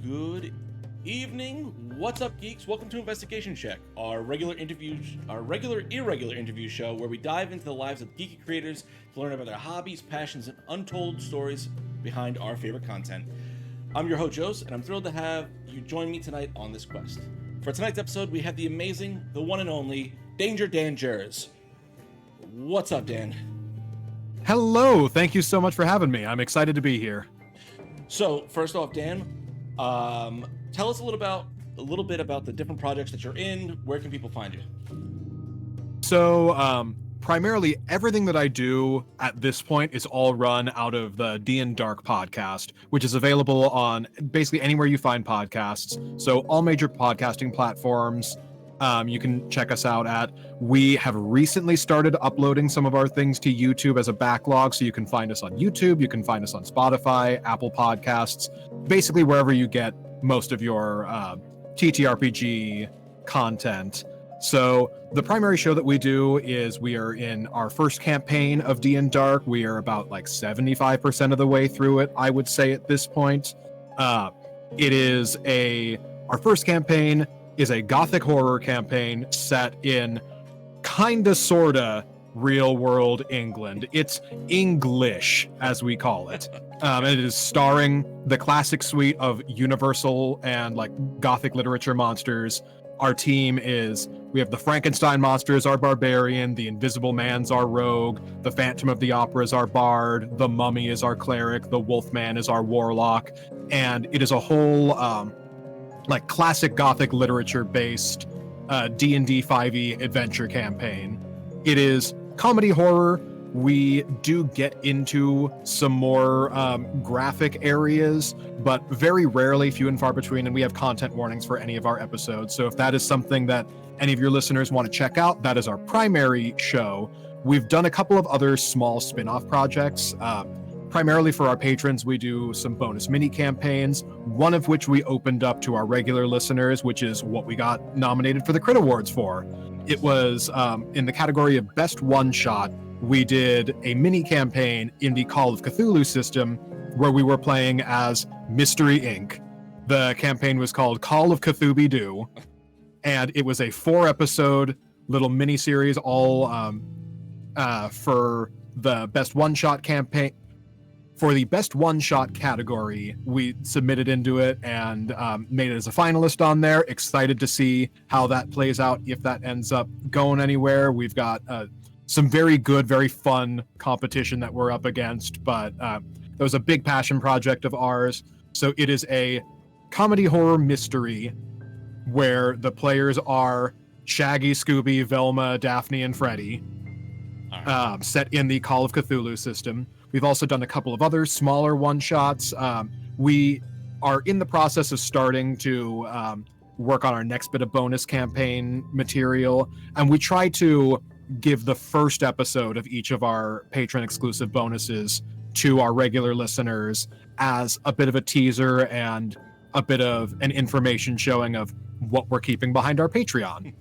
Good evening. What's up, geeks? Welcome to Investigation Check, our regular irregular interview show where we dive into the lives of geeky creators to learn about their hobbies, passions, and untold stories behind our favorite content. I'm your host, Jose, and I'm thrilled to have you join me tonight on this quest. For tonight's episode, we have the amazing, the one and only Danger Dan Jerz. What's up, Dan? Hello. Thank you so much for having me. I'm excited to be here. So, first off, Dan, tell us a little bit about the different projects that you're in. Where can people find you? So, primarily everything that I do at this point is all run out of the D&Dark podcast, which is available on basically anywhere you find podcasts. So all major podcasting platforms, you can check us out at. We have recently started uploading some of our things to YouTube as a backlog, so you can find us on YouTube, you can find us on Spotify, Apple Podcasts, basically wherever you get most of your TTRPG content. So the primary show that we do is we are in our first campaign of D&Dark. We are about like 75% of the way through it, I would say at this point. Our first campaign is a gothic horror campaign set in kinda sorta real world England. It's English, as we call it. It is starring the classic suite of universal and like gothic literature monsters. Our team is, we have the Frankenstein Monster as our Barbarian, the Invisible Man's our Rogue, the Phantom of the Opera is our Bard, the Mummy is our Cleric, the Wolfman is our Warlock, and it is a whole like classic gothic literature based D&D 5e adventure campaign. It is comedy horror. We do get into some more graphic areas, but very rarely, few and far between, and we have content warnings for any of our episodes. So if that is something that any of your listeners want to check out, that is our primary show. We've done a couple of other small spin-off projects. Primarily for our patrons, we do some bonus mini campaigns, one of which we opened up to our regular listeners, which is what we got nominated for the Crit Awards for. It was in the category of Best One Shot. We did a mini campaign in the Call of Cthulhu system where we were playing as Mystery Inc. The campaign was called Call of Cthooby Doo, and it was a 4-episode little mini series, all for the Best One Shot campaign. For the Best One Shot category, we submitted into it and made it as a finalist on there. Excited to see how that plays out, if that ends up going anywhere. We've got some very good, very fun competition that we're up against, but that was a big passion project of ours. So it is a comedy horror mystery where the players are Shaggy, Scooby, Velma, Daphne, and Freddy, set in the Call of Cthulhu system. We've also done a couple of other smaller one-shots. We are in the process of starting to work on our next bit of bonus campaign material, and we try to give the first episode of each of our patron-exclusive bonuses to our regular listeners as a bit of a teaser and a bit of an information showing of what we're keeping behind our Patreon.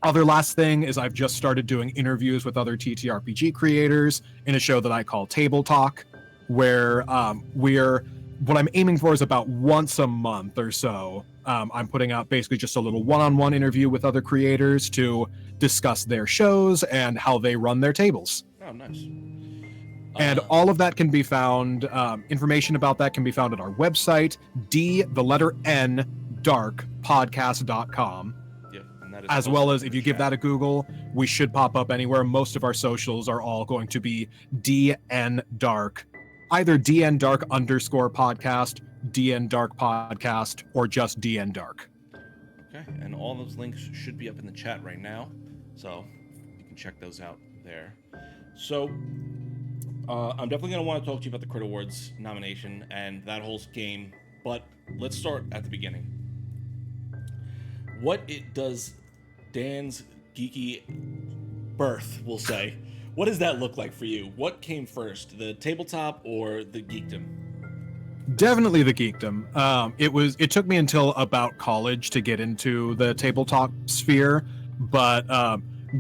Other last thing is I've just started doing interviews with other TTRPG creators in a show that I call Table Talk, where what I'm aiming for is about once a month or so. I'm putting out basically just a little one-on-one interview with other creators to discuss their shows and how they run their tables. Oh, nice. And all of that can be found, information about that can be found at our website, dndarkpodcast.com. As well as if you give that a Google, we should pop up anywhere. Most of our socials are all going to be D&Dark, either D&Dark_podcast, D&Dark podcast, or just D&Dark. Okay, and all those links should be up in the chat right now, so you can check those out there. So I'm definitely going to want to talk to you about the Crit Awards nomination and that whole game, but let's start at the beginning. What it does Dan's geeky birth, we'll say. What does that look like for you? What came first, the tabletop or the geekdom? Definitely the geekdom. It took me until about college to get into the tabletop sphere, but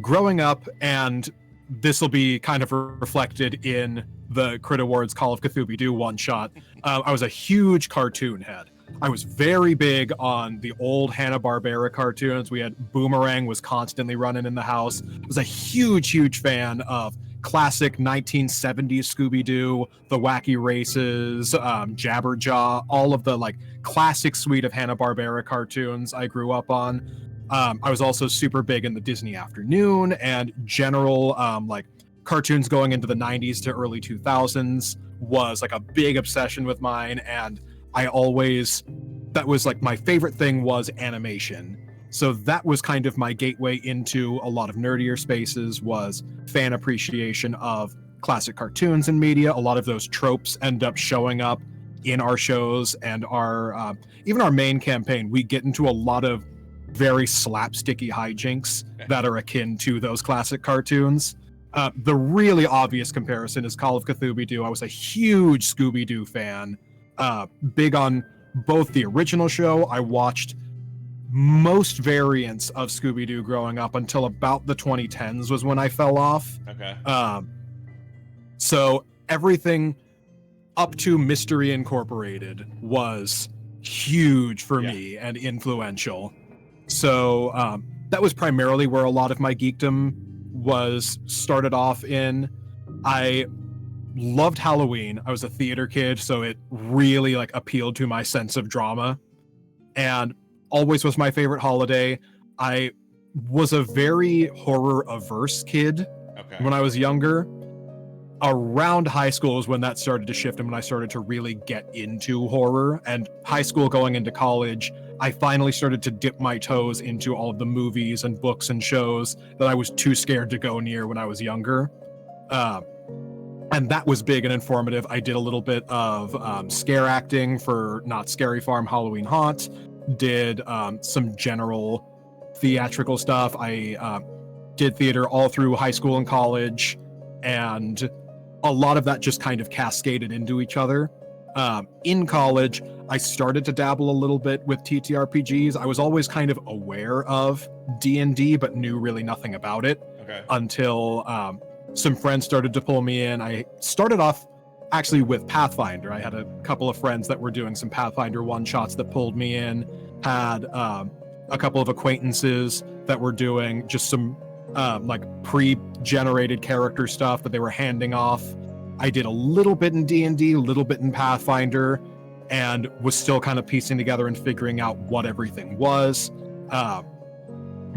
growing up, and this will be kind of reflected in the Crit Awards Call of Cthooby Doo one shot. I was a huge cartoon head. I was very big on the old Hanna-Barbera cartoons. We had Boomerang was constantly running in the house. I was a huge fan of classic 1970s Scooby Doo, The Wacky Races, Jabberjaw, all of the like classic suite of Hanna-Barbera cartoons I grew up on. I was also super big in the Disney Afternoon and general like cartoons going into the 90s to early 2000s was like a big obsession with mine. And that was like my favorite thing was animation. So that was kind of my gateway into a lot of nerdier spaces, was fan appreciation of classic cartoons and media. A lot of those tropes end up showing up in our shows and our even our main campaign. We get into a lot of very slapsticky hijinks that are akin to those classic cartoons. The really obvious comparison is Call of Cthulhu Doo. I was a huge Scooby Doo fan, big on both the original show. I watched most variants of Scooby Doo growing up until about the 2010s was when I fell off. Okay. So everything up to Mystery Incorporated was huge for me and influential. So that was primarily where a lot of my geekdom was started off in. I loved Halloween. I was a theater kid, so it really like appealed to my sense of drama, and always was my favorite holiday. I was a very horror averse kid when I was younger. Around high school is when that started to shift and when I started to really get into horror. And high school going into college, I finally started to dip my toes into all of the movies and books and shows that I was too scared to go near when I was younger. And that was big and informative. I did a little bit of scare acting for Not Scary Farm Halloween Haunt, did some general theatrical stuff. I did theater all through high school and college, and a lot of that just kind of cascaded into each other. In college, I started to dabble a little bit with TTRPGs. I was always kind of aware of D&D, but knew really nothing about it until some friends started to pull me in. I started off actually with Pathfinder. I had a couple of friends that were doing some Pathfinder one-shots that pulled me in, had a couple of acquaintances that were doing just some like pre-generated character stuff that they were handing off. I did a little bit in D&D, a little bit in Pathfinder, and was still kind of piecing together and figuring out what everything was.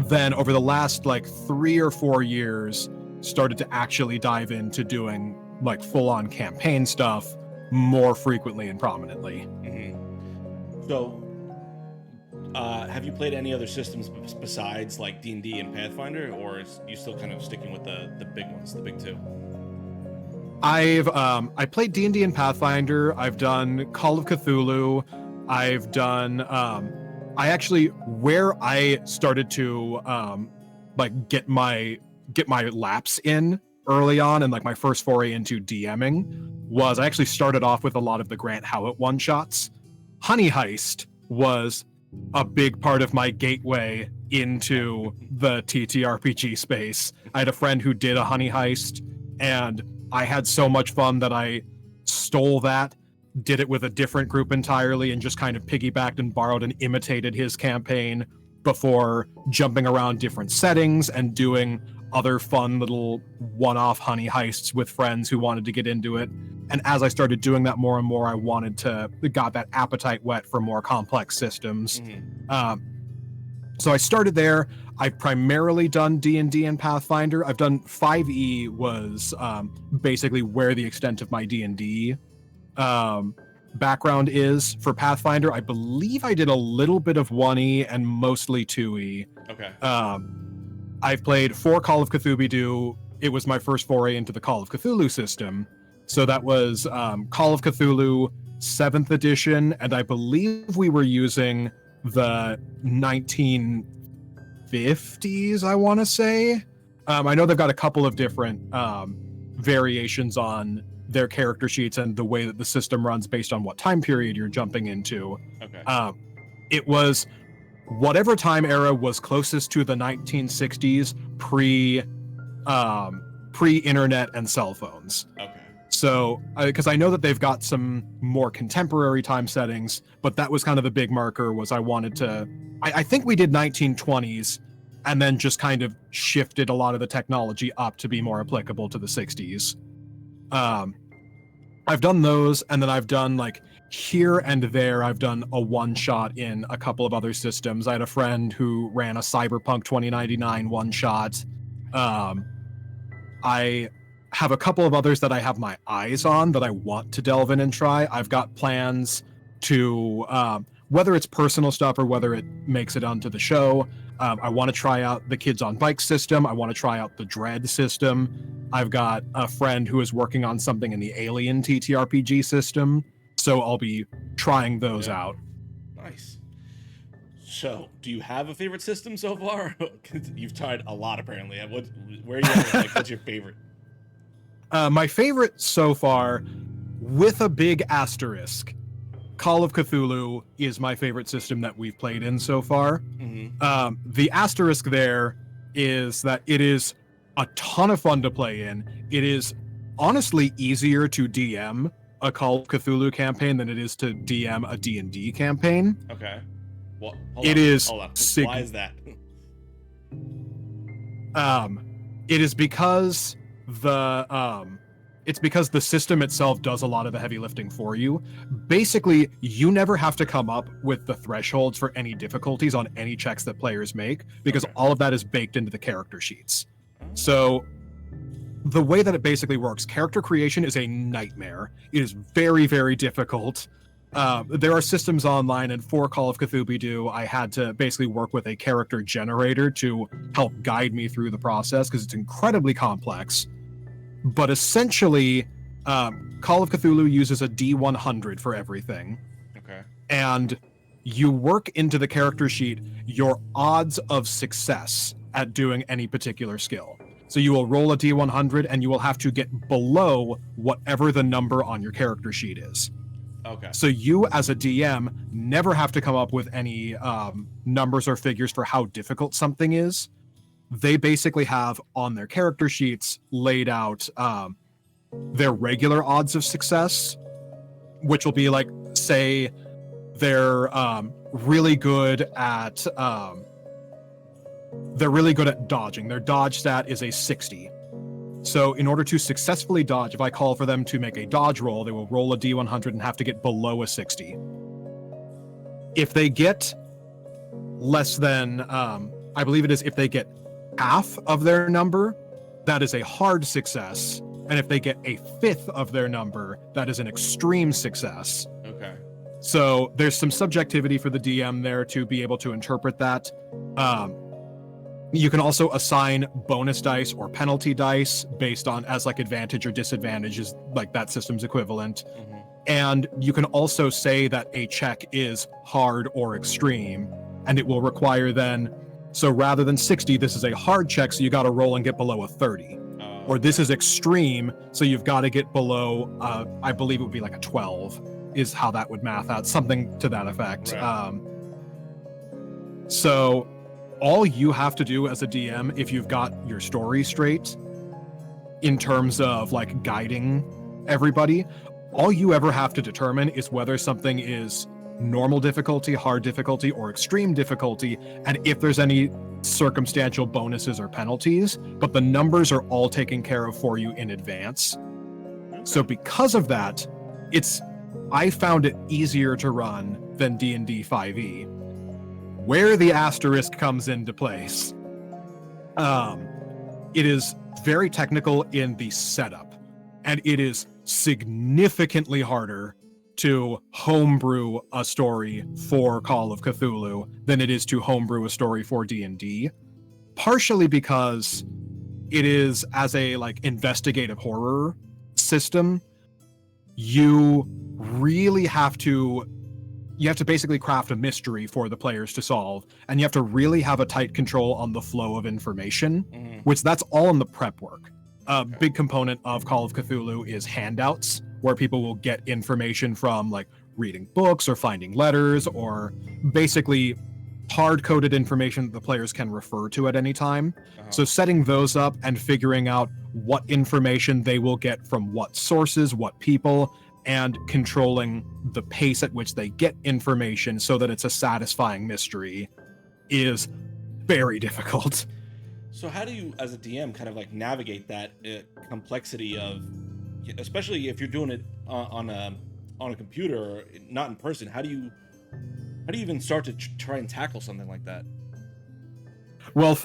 Then over the last like 3 or 4 years, started to actually dive into doing like full-on campaign stuff more frequently and prominently. Mm-hmm. So have you played any other systems besides like D&D and Pathfinder, or is you still kind of sticking with the big ones, the big two? I played D&D and Pathfinder. I've done Call of Cthulhu. I've done I actually, where I started to like get my laps in early on, and like my first foray into DMing was I actually started off with a lot of the Grant Howitt one shots. Honey Heist was a big part of my gateway into the TTRPG space. I had a friend who did a Honey Heist, and I had so much fun that I stole that, did it with a different group entirely, and just kind of piggybacked and borrowed and imitated his campaign before jumping around different settings and doing other fun little one-off honey heists with friends who wanted to get into it. And as I started doing that more and more, I got that appetite whet for more complex systems. Mm-hmm. So I started there. I've primarily done D&D and Pathfinder. I've done 5e was basically where the extent of my D&D background is. For Pathfinder, I believe I did a little bit of 1e and mostly 2e. Okay. I've played 4 Call of Cthooby Doo. It was my first foray into the Call of Cthulhu system. So that was Call of Cthulhu 7th edition, and I believe we were using the 1950s, I want to say. I know they've got a couple of different variations on their character sheets and the way that the system runs based on what time period you're jumping into. Okay. It was whatever time era was closest to the 1960s pre-internet and cell phones. Okay. So, because I know that they've got some more contemporary time settings, but that was kind of the big marker. Was I wanted to? I think we did 1920s, and then just kind of shifted a lot of the technology up to be more applicable to the 60s. I've done those, and then I've done like here and there. I've done a one-shot in a couple of other systems. I had a friend who ran a Cyberpunk 2099 one-shot. I have a couple of others that I have my eyes on that I want to delve in and try. I've got plans to, whether it's personal stuff or whether it makes it onto the show, I want to try out the Kids on Bikes system. I want to try out the Dread system. I've got a friend who is working on something in the Alien TTRPG system, so I'll be trying those out. Nice. So, do you have a favorite system so far? 'Cause you've tried a lot, apparently. Where are you at? Like, what's your favorite? My favorite so far, with a big asterisk, Call of Cthulhu is my favorite system that we've played in so far. Mm-hmm. The asterisk there is that it is a ton of fun to play in. It is honestly easier to DM a Call of Cthulhu campaign than it is to DM a D&D campaign. Okay. Well, Hold on. Why is that? It is because it's because the system itself does a lot of the heavy lifting for you. Basically, you never have to come up with the thresholds for any difficulties on any checks that players make, because all of that is baked into the character sheets. So the way that it basically works, character creation is a nightmare. It is very, very difficult. There are systems online, and for Call of Cthooby Doo, I had to basically work with a character generator to help guide me through the process, because it's incredibly complex. But essentially, Call of Cthulhu uses a D100 for everything. Okay. And you work into the character sheet your odds of success at doing any particular skill. So you will roll a D100, and you will have to get below whatever the number on your character sheet is. Okay. So you, as a DM, never have to come up with any numbers or figures for how difficult something is. They basically have on their character sheets laid out their regular odds of success, which will be like, say, they're really good at dodging. Their dodge stat is a 60. So in order to successfully dodge, if I call for them to make a dodge roll, they will roll a D100 and have to get below a 60. If they get less than, I believe it is if they get half of their number, that is a hard success. And if they get a fifth of their number, that is an extreme success. Okay. So there's some subjectivity for the DM there to be able to interpret that. You can also assign bonus dice or penalty dice based on as like advantage or disadvantage is like that system's equivalent. Mm-hmm. And you can also say that a check is hard or extreme, and it will require then, so rather than 60, this is a hard check, so you got to roll and get below a 30. Or this is extreme, so you've got to get below, I believe it would be like a 12, is how that would math out, something to that effect. Right. So all you have to do as a DM, if you've got your story straight, in terms of like guiding everybody, all you ever have to determine is whether something is normal difficulty, hard difficulty, or extreme difficulty, and if there's any circumstantial bonuses or penalties, but the numbers are all taken care of for you in advance. So because of that, I found it easier to run than D&D 5e. Where the asterisk comes into place, it is very technical in the setup, and it is significantly harder to homebrew a story for Call of Cthulhu than it is to homebrew a story for D&D, partially because it is, as a like investigative horror system, you have to basically craft a mystery for the players to solve, and you have to really have a tight control on the flow of information, which that's all in the prep work. A big component of Call of Cthulhu is handouts, where people will get information from like reading books or finding letters, or basically hard-coded information that the players can refer to at any time. So setting those up and figuring out what information they will get from what sources, what people, and controlling the pace at which they get information so that it's a satisfying mystery is very difficult. So how do you, as a DM, kind of like navigate that complexity of, especially if you're doing it on a computer or not in person? How do you even start to try and tackle something like that? Well,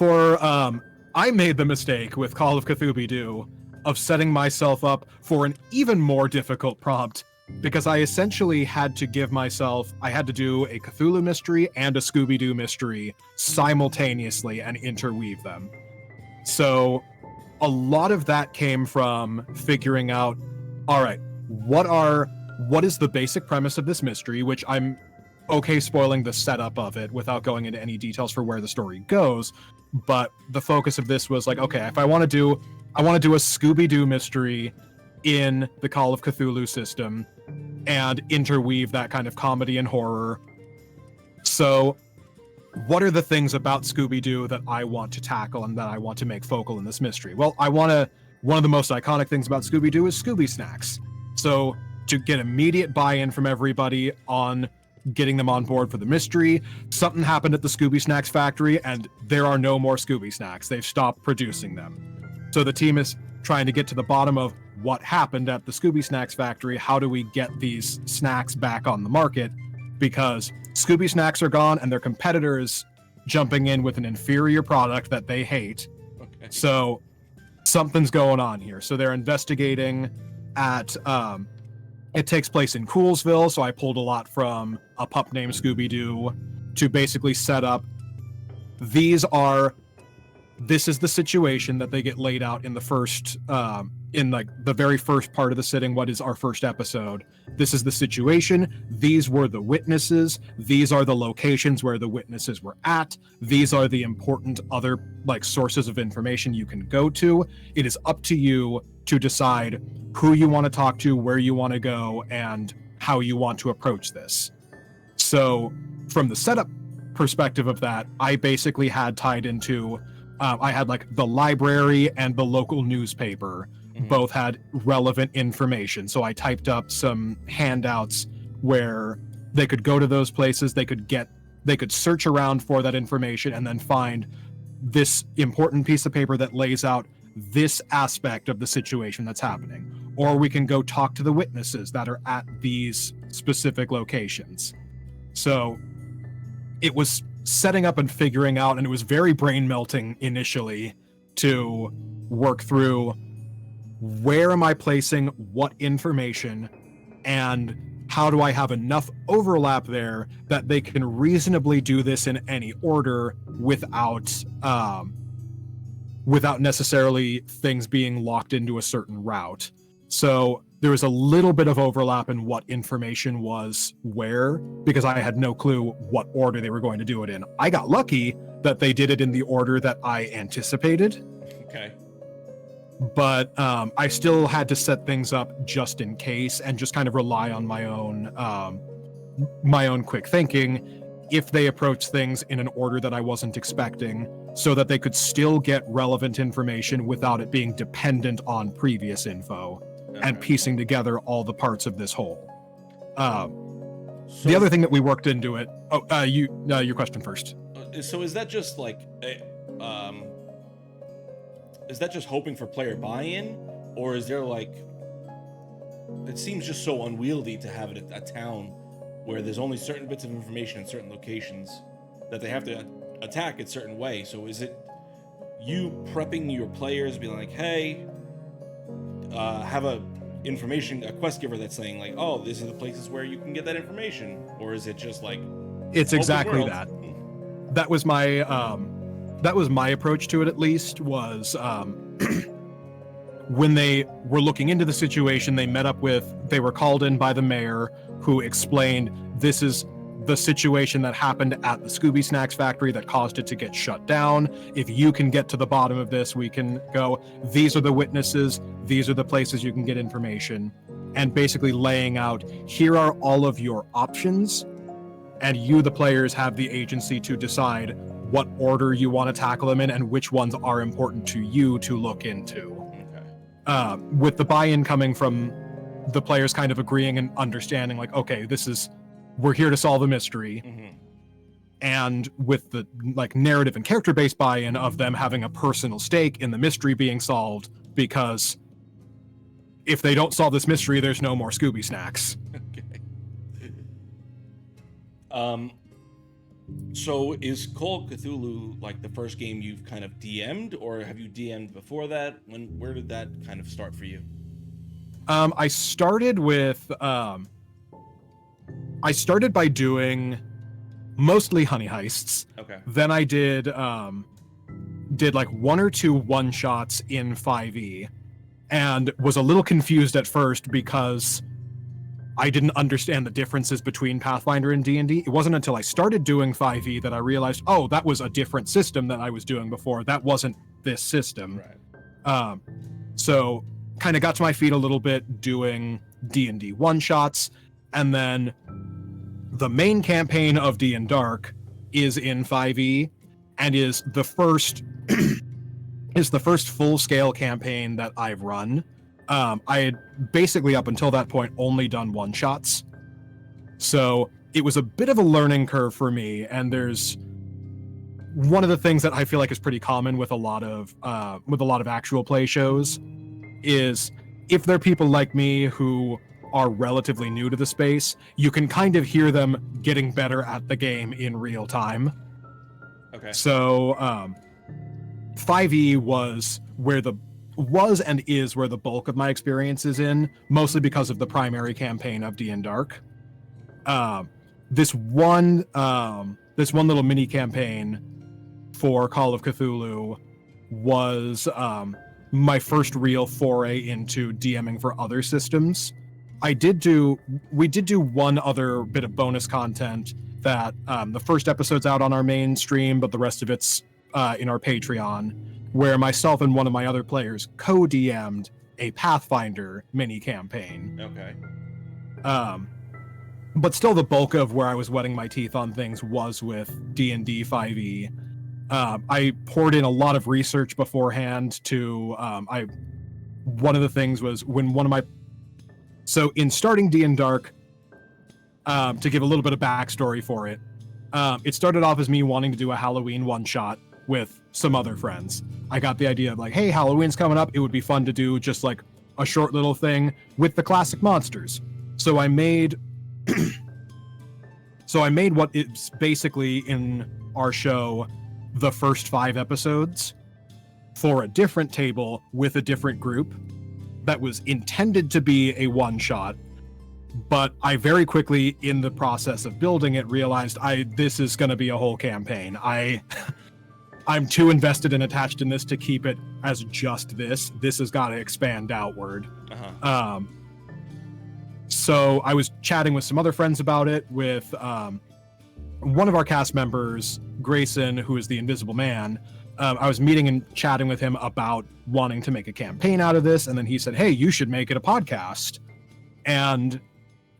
I made the mistake with Call of Cthooby Doo of setting myself up for an even more difficult prompt, because I essentially had to do a Cthulhu mystery and a Scooby Doo mystery simultaneously and interweave them. So a lot of that came from figuring out, all right, what is the basic premise of this mystery, which I'm okay spoiling the setup of it without going into any details for where the story goes. But the focus of this was like, okay, if I want to do a Scooby Doo mystery in the Call of Cthulhu system and interweave that kind of comedy and horror. So what are the things about Scooby Doo that I want to tackle and that I want to make focal in this mystery? Well, one of the most iconic things about Scooby Doo is Scooby Snacks. So to get immediate buy-in from everybody on getting them on board for the mystery, something happened at the Scooby Snacks factory and there are no more Scooby Snacks. They've stopped producing them. So the team is trying to get to the bottom of what happened at the Scooby Snacks factory. How do we get these snacks back on the market? Because Scooby Snacks are gone and their competitors jumping in with an inferior product that they hate. Okay. So something's going on here. So they're investigating at it takes place in Coolsville, so I pulled a lot from a pup named Scooby Doo to basically set up this is the situation that they get laid out in the first in like the very first part of the sitting. What is our first episode? This is the situation. These were the witnesses. These are the locations where the witnesses were at. These are the important other like sources of information you can go to. It is up to you to decide who you want to talk to, where you want to go, and how you want to approach this. So from the setup perspective of that, I basically had tied into I had like the library and the local newspaper both had relevant information. So I typed up some handouts where they could go to those places, they could search around for that information and then find this important piece of paper that lays out this aspect of the situation that's happening. Or we can go talk to the witnesses that are at these specific locations. So it was setting up and figuring out, and it was very brain melting initially to work through where am I placing what information and how do I have enough overlap there that they can reasonably do this in any order without necessarily things being locked into a certain route. So there was a little bit of overlap in what information was where, because I had no clue what order they were going to do it in. I got lucky that they did it in the order that I anticipated. Okay. But I still had to set things up just in case and just kind of rely on my own quick thinking if they approach things in an order that I wasn't expecting, so that they could still get relevant information without it being dependent on previous info and piecing together all the parts of this whole. The other thing that we worked into it. Your question first. So is that just like is that just hoping for player buy-in, or is there like, it seems just so unwieldy to have it at a town where there's only certain bits of information in certain locations that they have to attack a certain way. So is it you prepping your players, being like, hey, have a quest giver that's saying like, oh, these are the places where you can get that information? Or is it just like, it's exactly that. That was my approach to it, at least, was when they were looking into the situation, they were called in by the mayor, who explained this is the situation that happened at the Scooby Snacks factory that caused it to get shut down. If you can get to the bottom of this, we can go, these are the witnesses, these are the places you can get information, and basically laying out, here are all of your options, and you, the players, have the agency to decide what order you want to tackle them in and which ones are important to you to look into. Okay. With the buy-in coming from the players kind of agreeing and understanding, like, okay, we're here to solve a mystery. Mm-hmm. And with the like narrative and character-based buy-in of them having a personal stake in the mystery being solved, because if they don't solve this mystery, there's no more Scooby snacks. Okay. So is Call of Cthulhu like the first game you've kind of DM'd, or have you DM'd before that? Where did that kind of start for you? I started by doing mostly honey heists. Okay. Then I did like 1 or 2 one-shots in 5e, and was a little confused at first because I didn't understand the differences between Pathfinder and D&D. It wasn't until I started doing 5e that I realized, oh, that was a different system than I was doing before. That wasn't this system. Right. So kind of got to my feet a little bit doing D&D one-shots, and then the main campaign of D&Dark is in 5e and is the first full-scale campaign that I've run. I had basically up until that point only done one-shots. So it was a bit of a learning curve for me, and there's one of the things that I feel like is pretty common with a lot of actual play shows is if they're people like me who are relatively new to the space, you can kind of hear them getting better at the game in real time. Okay. So 5e was and is where the bulk of my experience is in, mostly because of the primary campaign of D&Dark. This one little mini campaign for Call of Cthulhu was my first real foray into DMing for other systems. We did do one other bit of bonus content that the first episode's out on our main stream, but the rest of it's in our Patreon, where myself and one of my other players co-DM'd a Pathfinder mini campaign. Okay. But still the bulk of where I was wetting my teeth on things was with D&D 5e. I poured in a lot of research beforehand to one of the things was so in starting D&Dark, to give a little bit of backstory for it, it started off as me wanting to do a Halloween one-shot with some other friends. I got the idea of like, hey, Halloween's coming up. It would be fun to do just like a short little thing with the classic monsters. So I made what is basically in our show the first 5 episodes for a different table with a different group that was intended to be a one-shot, but I very quickly, in the process of building it, realized this is going to be a whole campaign. I'm too invested and attached in this to keep it as just this. This has got to expand outward. Uh-huh. So I was chatting with some other friends about it, with one of our cast members, Grayson, who is the Invisible Man. I was meeting and chatting with him about wanting to make a campaign out of this, and then he said, hey, you should make it a podcast. And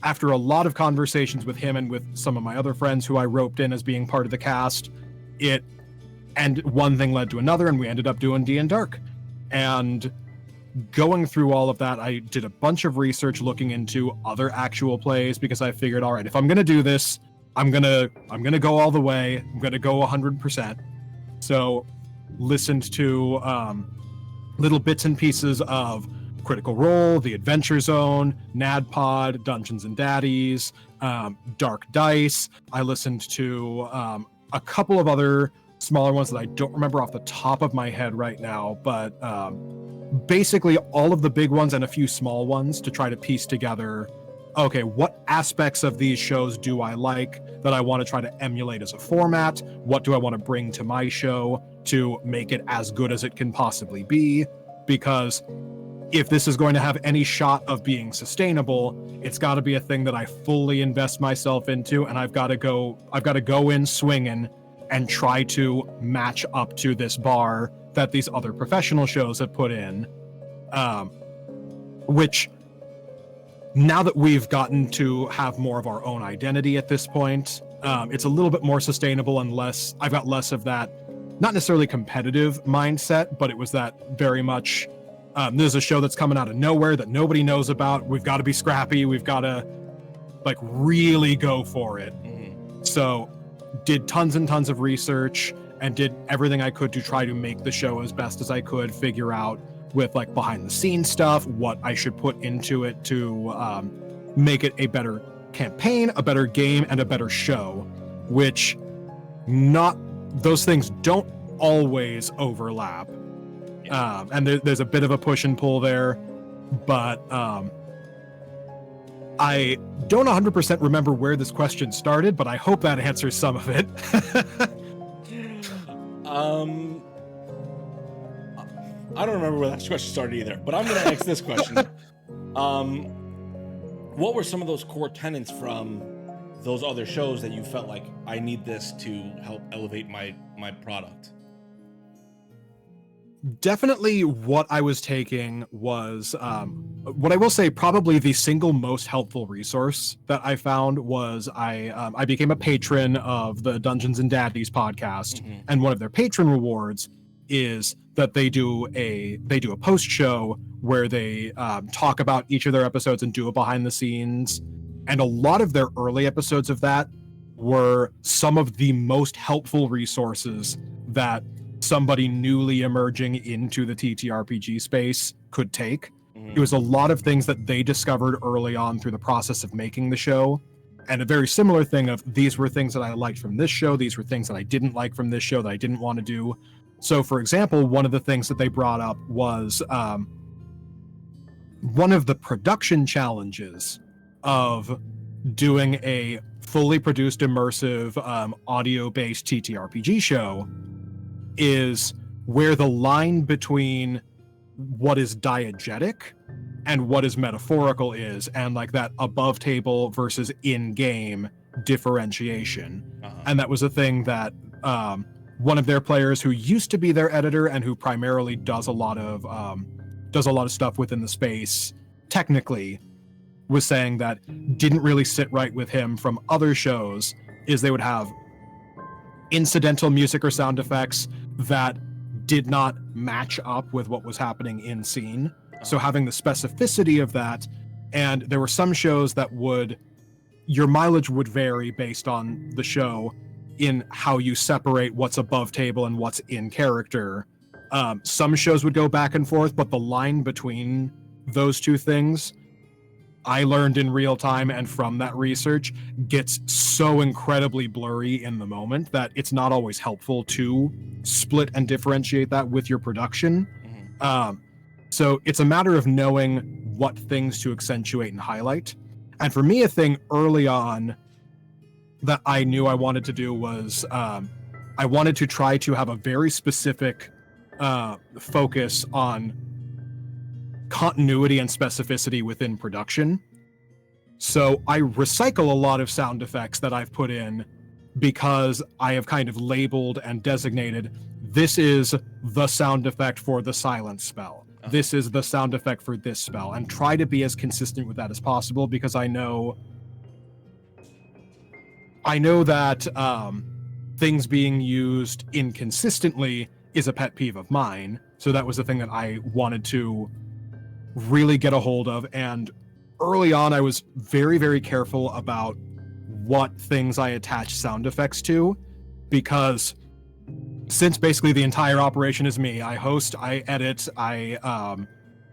after a lot of conversations with him and with some of my other friends who I roped in as being part of the cast, and one thing led to another, and we ended up doing D&Dark. And going through all of that, I did a bunch of research looking into other actual plays, because I figured, all right, if I'm going to do this, I'm going to go all the way. I'm going to go 100%. So listened to little bits and pieces of Critical Role, The Adventure Zone, NADPOD, Dungeons and Daddies, Dark Dice. I listened to a couple of other smaller ones that I don't remember off the top of my head right now, but basically all of the big ones and a few small ones to try to piece together, okay, what aspects of these shows do I like that I want to try to emulate as a format? What do I want to bring to my show to make it as good as it can possibly be? Because if this is going to have any shot of being sustainable, it's got to be a thing that I fully invest myself into, and I've got to go in swinging and try to match up to this bar that these other professional shows have put in. Which, now that we've gotten to have more of our own identity at this point, It's a little bit more sustainable and I've got less of that, not necessarily competitive mindset, but it was that very much, there's a show that's coming out of nowhere that nobody knows about. We've got to be scrappy. We've got to like really go for it. So did tons and tons of research and did everything I could to try to make the show as best as I could, figure out with like behind the scenes stuff, what I should put into it to make it a better campaign, a better game, and a better show, which those things don't always overlap. And there's a bit of a push and pull there, but I don't 100% remember where this question started, but I hope that answers some of it. I don't remember where that question started either, but I'm going to ask this question. What were some of those core tenets from those other shows that you felt like, I need this to help elevate my product? Definitely what I was taking was, what I will say, probably the single most helpful resource that I found was I became a patron of the Dungeons and Daddies podcast, and one of their patron rewards is that they do a post show where they talk about each of their episodes and do a behind the scenes, and a lot of their early episodes of that were some of the most helpful resources that somebody newly emerging into the TTRPG space could take. It was a lot of things that they discovered early on through the process of making the show, and a very similar thing of, these were things that I liked from this show, these were things that I didn't like from this show that I didn't want to do. So for example, one of the things that they brought up was one of the production challenges of doing a fully produced immersive audio-based TTRPG show is where the line between what is diegetic and what is metaphorical is, and like that above table versus in-game differentiation. And that was a thing that one of their players who used to be their editor and who primarily does a lot of stuff within the space technically was saying that didn't really sit right with him from other shows, is they would have incidental music or sound effects that did not match up with what was happening in scene. So having the specificity of that, and there were some shows that your mileage would vary based on the show in how you separate what's above table and what's in character. Some shows would go back and forth, but the line between those two things, I learned in real time and from that research, gets so incredibly blurry in the moment that it's not always helpful to split and differentiate that with your production. So it's a matter of knowing what things to accentuate and highlight. And for me, a thing early on that I knew I wanted to do was I wanted to try to have a very specific focus on continuity and specificity within production. So I recycle a lot of sound effects that I've put in because I have kind of labeled and designated, this is the sound effect for the silence spell. This is the sound effect for this spell, and try to be as consistent with that as possible, because I know that things being used inconsistently is a pet peeve of mine. So that was the thing that I wanted to really get a hold of. And early on, I was very, very careful about what things I attach sound effects to, because since basically the entire operation is me, I host, I edit, I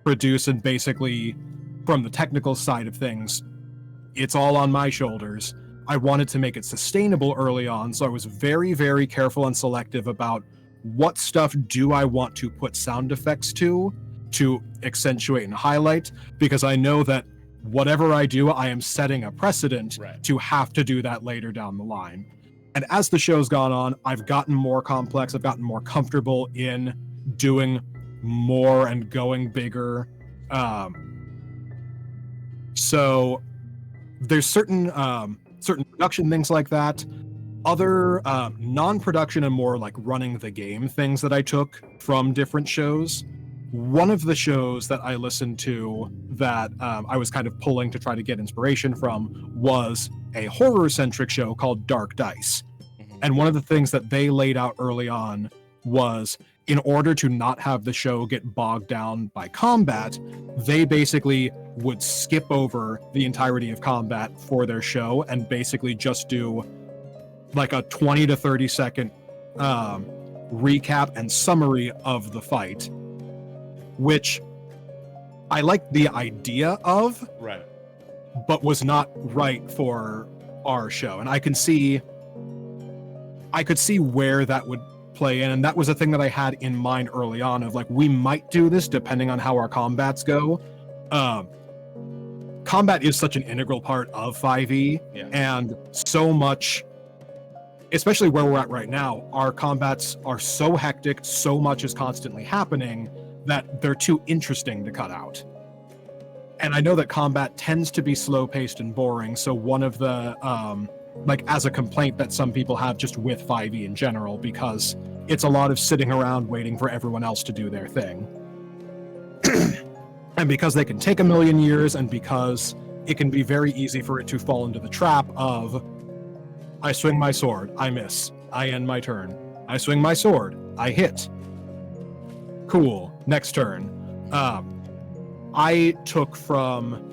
produce, and basically from the technical side of things, it's all on my shoulders. I wanted to make it sustainable early on, so I was very, very careful and selective about what stuff do I want to put sound effects to accentuate and highlight, because I know that whatever I do, I am setting a precedent to have to do that later down the line. And as the show's gone on, I've gotten more complex, I've gotten more comfortable in doing more and going bigger. So there's certain production things like that. Other non-production and more like running the game things that I took from different shows one of the shows that I listened to that I was kind of pulling to try to get inspiration from was a horror-centric show called Dark Dice. And one of the things that they laid out early on was, in order to not have the show get bogged down by combat, they basically would skip over the entirety of combat for their show and basically just do like a 20 to 30 second recap and summary of the fight, which I like the idea of, right, but was not right for our show. And I could see where that would play in, and that was a thing that I had in mind early on of like, we might do this depending on how our combats go. Combat is such an integral part of 5e, and so much, especially where we're at right now, our combats are so hectic, so much is constantly happening that they're too interesting to cut out. And I know that combat tends to be slow-paced and boring, so one of the like, as a complaint that some people have just with 5e in general, because it's a lot of sitting around waiting for everyone else to do their thing. And because they can take a million years, and because it can be very easy for it to fall into the trap of, I swing my sword, I miss, I end my turn. I swing my sword, I hit. Cool, next turn. I took from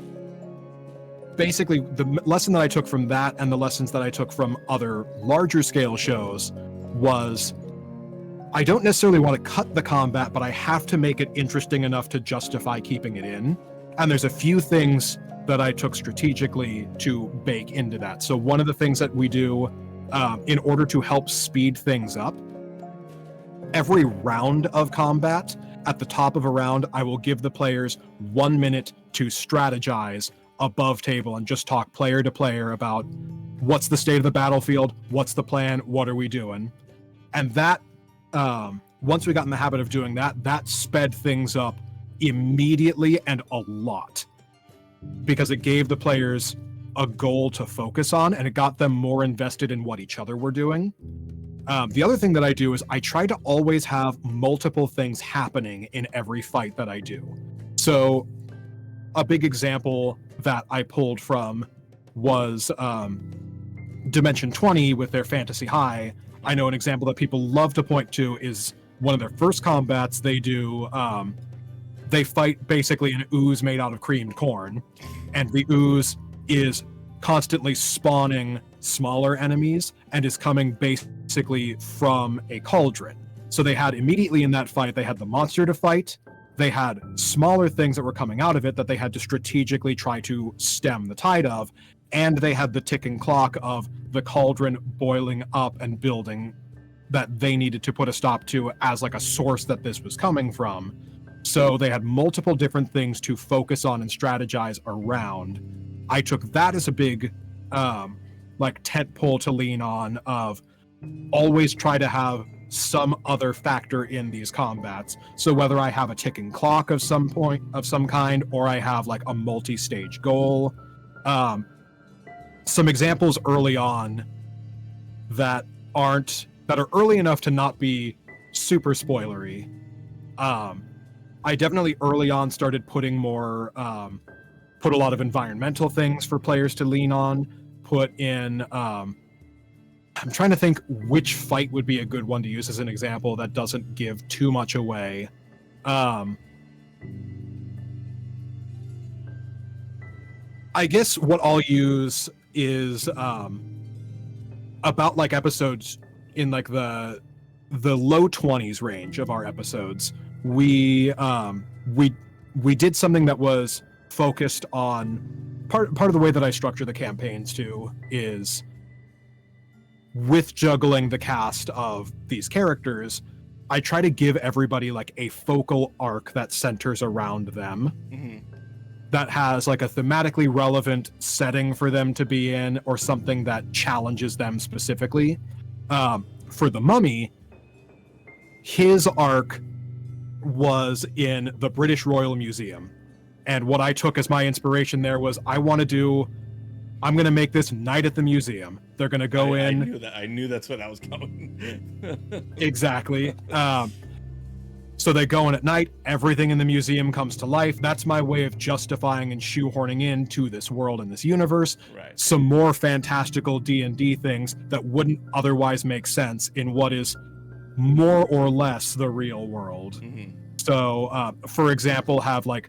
basically the lesson that I took from that, and the lessons that I took from other larger scale shows, was I don't necessarily want to cut the combat, but I have to make it interesting enough to justify keeping it in. And there's a few things that I took strategically to bake into that. So one of the things that we do in order to help speed things up, every round of combat, at the top of a round, I will give the players 1 minute to strategize above table and just talk player to player about what's the state of the battlefield, what's the plan, what are we doing. And that, once we got in the habit of doing that, that sped things up immediately and a lot, because it gave the players a goal to focus on, and it got them more invested in what each other were doing. The other thing that I do is I try to always have multiple things happening in every fight that I do. So a big example that I pulled from was Dimension 20 with their Fantasy High. I know an example that people love to point to is one of their first combats. They do, they fight basically an ooze made out of creamed corn, and the ooze is constantly spawning smaller enemies and is coming basically from a cauldron. So they had immediately in that fight, they had the monster to fight, they had smaller things that were coming out of it that they had to strategically try to stem the tide of, and they had the ticking clock of the cauldron boiling up and building that they needed to put a stop to as like a source that this was coming from. So they had multiple different things to focus on and strategize around. I took that as a big like tent pole to lean on, of always try to have some other factor in these combats. So whether I have a ticking clock of some point of some kind, or I have like a multi-stage goal. Some examples early on that are early enough to not be super spoilery. I definitely early on started putting more put a lot of environmental things for players to lean on, put in I'm trying to think which fight would be a good one to use as an example that doesn't give too much away. I guess what I'll use is about like episodes in like the low 20s range of our episodes. We did something that was focused on part of the way that I structure the campaigns too is with juggling the cast of these characters, I try to give everybody like a focal arc that centers around them. Mm-hmm. That has like a thematically relevant setting for them to be in, or something that challenges them specifically. For the Mummy, his arc was in the British Royal Museum. And what I took as my inspiration there was, I'm going to make this Night at the Museum. They're going to go in. I knew that's what I was going. Exactly. So they go in at night, everything in the museum comes to life. That's my way of justifying and shoehorning into this world and this universe Right. some more fantastical D&D things that wouldn't otherwise make sense in what is more or less the real world. Mm-hmm. So, for example, have like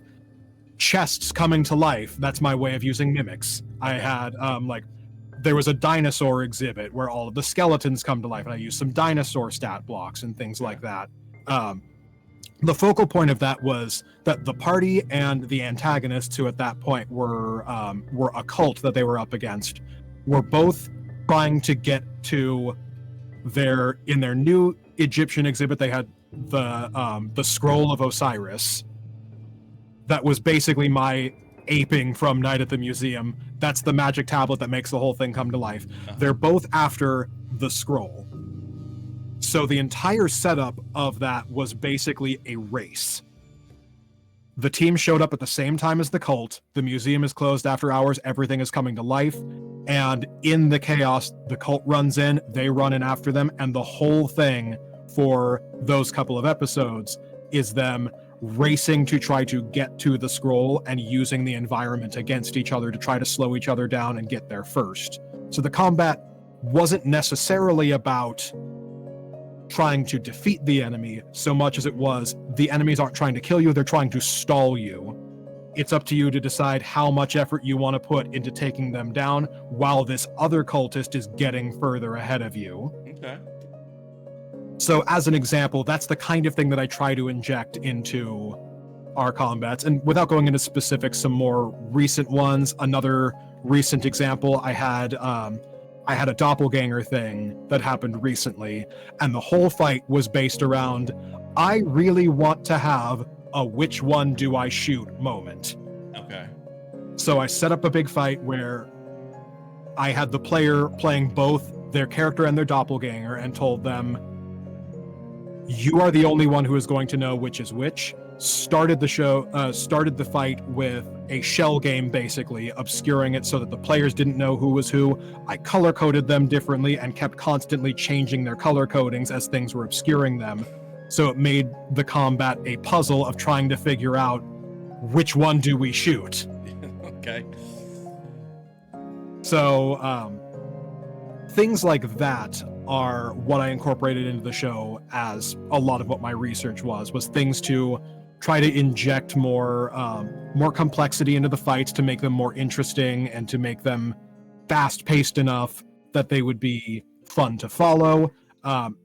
chests coming to life. That's my way of using mimics. I had there was a dinosaur exhibit where all of the skeletons come to life, and I used some dinosaur stat blocks and things like that. The focal point of that was that the party and the antagonists, who at that point were a cult that they were up against, were both trying to get to in their new Egyptian exhibit. They had the scroll of Osiris. That was basically my aping from Night at the Museum. That's the magic tablet that makes the whole thing come to life. They're both after the scroll. So the entire setup of that was basically a race. The team showed up at the same time as the cult. The museum is closed after hours. Everything is coming to life. And in the chaos, the cult runs in, they run in after them. And the whole thing for those couple of episodes is them racing to try to get to the scroll and using the environment against each other to try to slow each other down and get there first. So the combat wasn't necessarily about trying to defeat the enemy so much as it was the enemies aren't trying to kill you, they're trying to stall you. It's up to you to decide how much effort you want to put into taking them down while this other cultist is getting further ahead of you. Okay. So as an example, that's the kind of thing that I try to inject into our combats. And without going into specifics, some more recent ones, another recent example, I had a doppelganger thing that happened recently, and the whole fight was based around, I really want to have a which one do I shoot moment. Okay. So I set up a big fight where I had the player playing both their character and their doppelganger and told them, you are the only one who is going to know which is which. Started the fight with a shell game, basically obscuring it so that the players didn't know who was who. I color coded them differently and kept constantly changing their color codings as things were obscuring them. So it made the combat a puzzle of trying to figure out which one do we shoot. Okay. So things like that are what I incorporated into the show as a lot of what my research was things to try to inject more complexity into the fights to make them more interesting and to make them fast-paced enough that they would be fun to follow,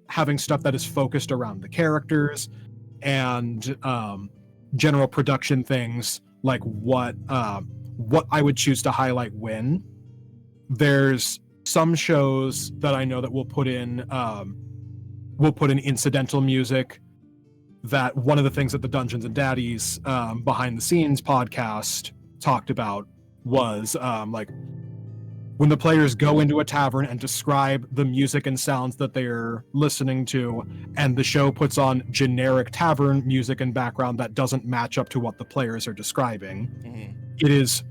having stuff that is focused around the characters, and general production things like what I would choose to highlight when. There's some shows that I know that will put in incidental music. That one of the things that the Dungeons and Daddies behind the scenes podcast talked about was like when the players go into a tavern and describe the music and sounds that they're listening to, and the show puts on generic tavern music and background that doesn't match up to what the players are describing. Mm-hmm. It is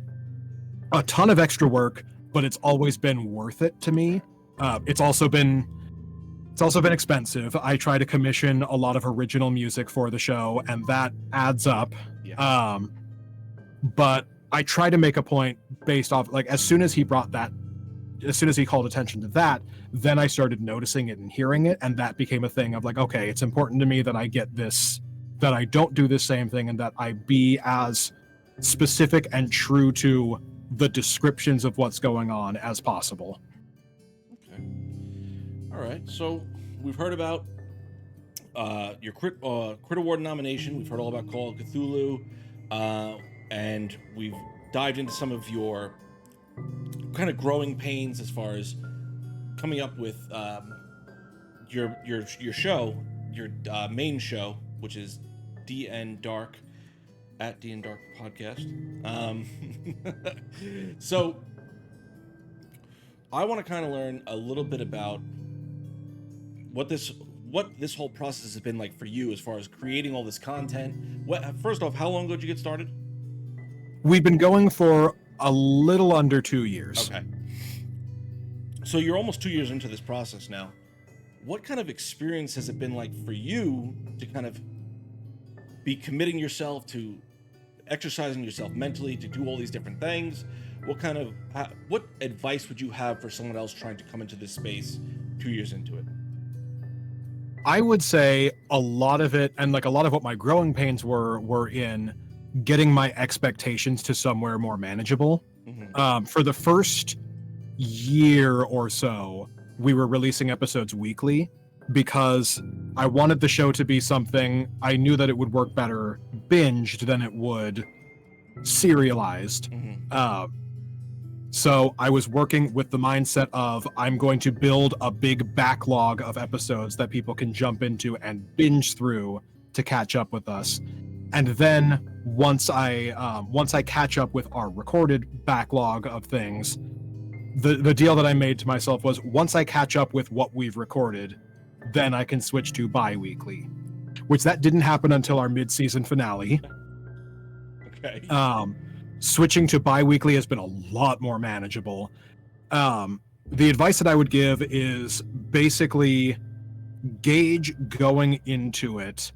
a ton of extra work, but it's always been worth it to me. It's also been expensive. I try to commission a lot of original music for the show, and that adds up. Yeah. But I try to make a point based off, like, as soon as he called attention to that, then I started noticing it and hearing it, and that became a thing of like, okay, it's important to me that I get this, that I don't do the same thing, and that I be as specific and true to the descriptions of what's going on as possible. Okay. All right. So we've heard about your Crit Award nomination. We've heard all about Call of Cthulhu, and we've dived into some of your kind of growing pains as far as coming up with your show, your main show, which is D&Dark. At dndarkpodcast. So I want to kind of learn a little bit about what this whole process has been like for you as far as creating all this content. First off, how long ago did you get started? We've been going for a little under 2 years. Okay. So you're almost 2 years into this process now. What kind of experience has it been like for you to kind of be committing yourself to exercising yourself mentally to do all these different things. What advice would you have for someone else trying to come into this space 2 years into it? I would say a lot of it, and like a lot of what my growing pains were in getting my expectations to somewhere more manageable. For the first year or so, we were releasing episodes weekly because I wanted the show to be something I knew that it would work better binged than it would serialized. So I was working with the mindset of I'm going to build a big backlog of episodes that people can jump into and binge through to catch up with us. And then once I catch up with our recorded backlog of things, the deal that I made to myself was once I catch up with what we've recorded, then I can switch to bi-weekly, which that didn't happen until our mid-season finale. Okay. Switching to bi-weekly has been a lot more manageable. The advice that I would give is basically gauge going into it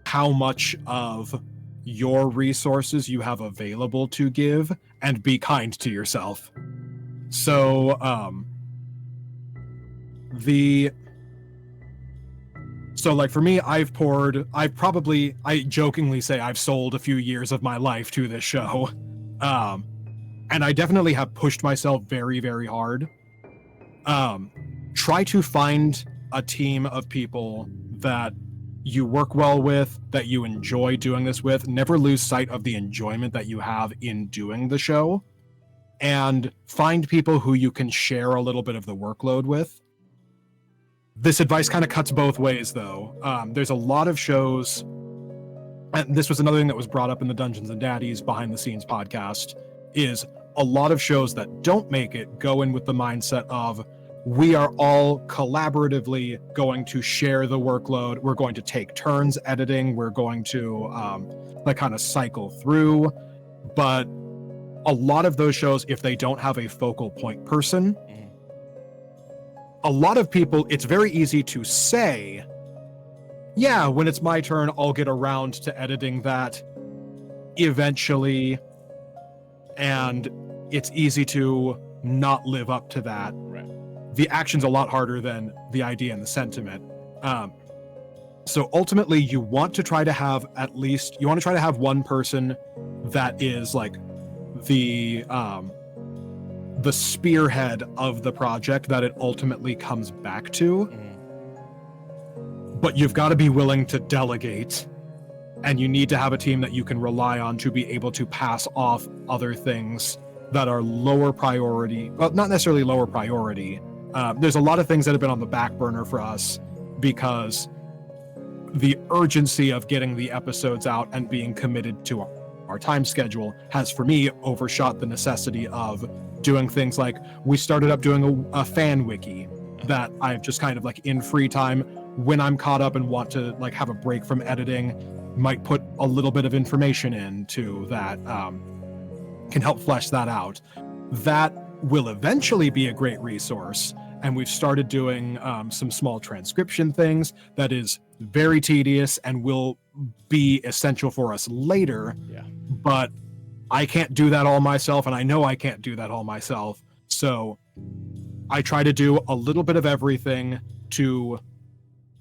how much of your resources you have available to give and be kind to yourself. So like for me, I jokingly say I've sold a few years of my life to this show. And I definitely have pushed myself very, very hard. Try to find a team of people that you work well with, that you enjoy doing this with. Never lose sight of the enjoyment that you have in doing the show. And find people who you can share a little bit of the workload with. This advice kind of cuts both ways, though. There's a lot of shows, and this was another thing that was brought up in the Dungeons and Daddies behind the scenes podcast, is a lot of shows that don't make it go in with the mindset of we are all collaboratively going to share the workload. We're going to take turns editing. We're going to kind of cycle through. But a lot of those shows, if they don't have a focal point person, a lot of people, it's very easy to say, yeah, when it's my turn, I'll get around to editing that eventually. And it's easy to not live up to that. Right. The action's a lot harder than the idea and the sentiment. So ultimately, you want to try to have one person that is like the spearhead of the project that it ultimately comes back to. But you've got to be willing to delegate, and you need to have a team that you can rely on to be able to pass off other things that are lower priority. Well, not necessarily lower priority. There's a lot of things that have been on the back burner for us because the urgency of getting the episodes out and being committed to our time schedule has, for me, overshot the necessity of doing things like we started up doing a fan wiki that I've just kind of like in free time when I'm caught up and want to like have a break from editing, might put a little bit of information into that can help flesh that out. That will eventually be a great resource. And we've started doing some small transcription things that is very tedious and will be essential for us later. Yeah. But I can't do that all myself, and I know I can't do that all myself. So I try to do a little bit of everything to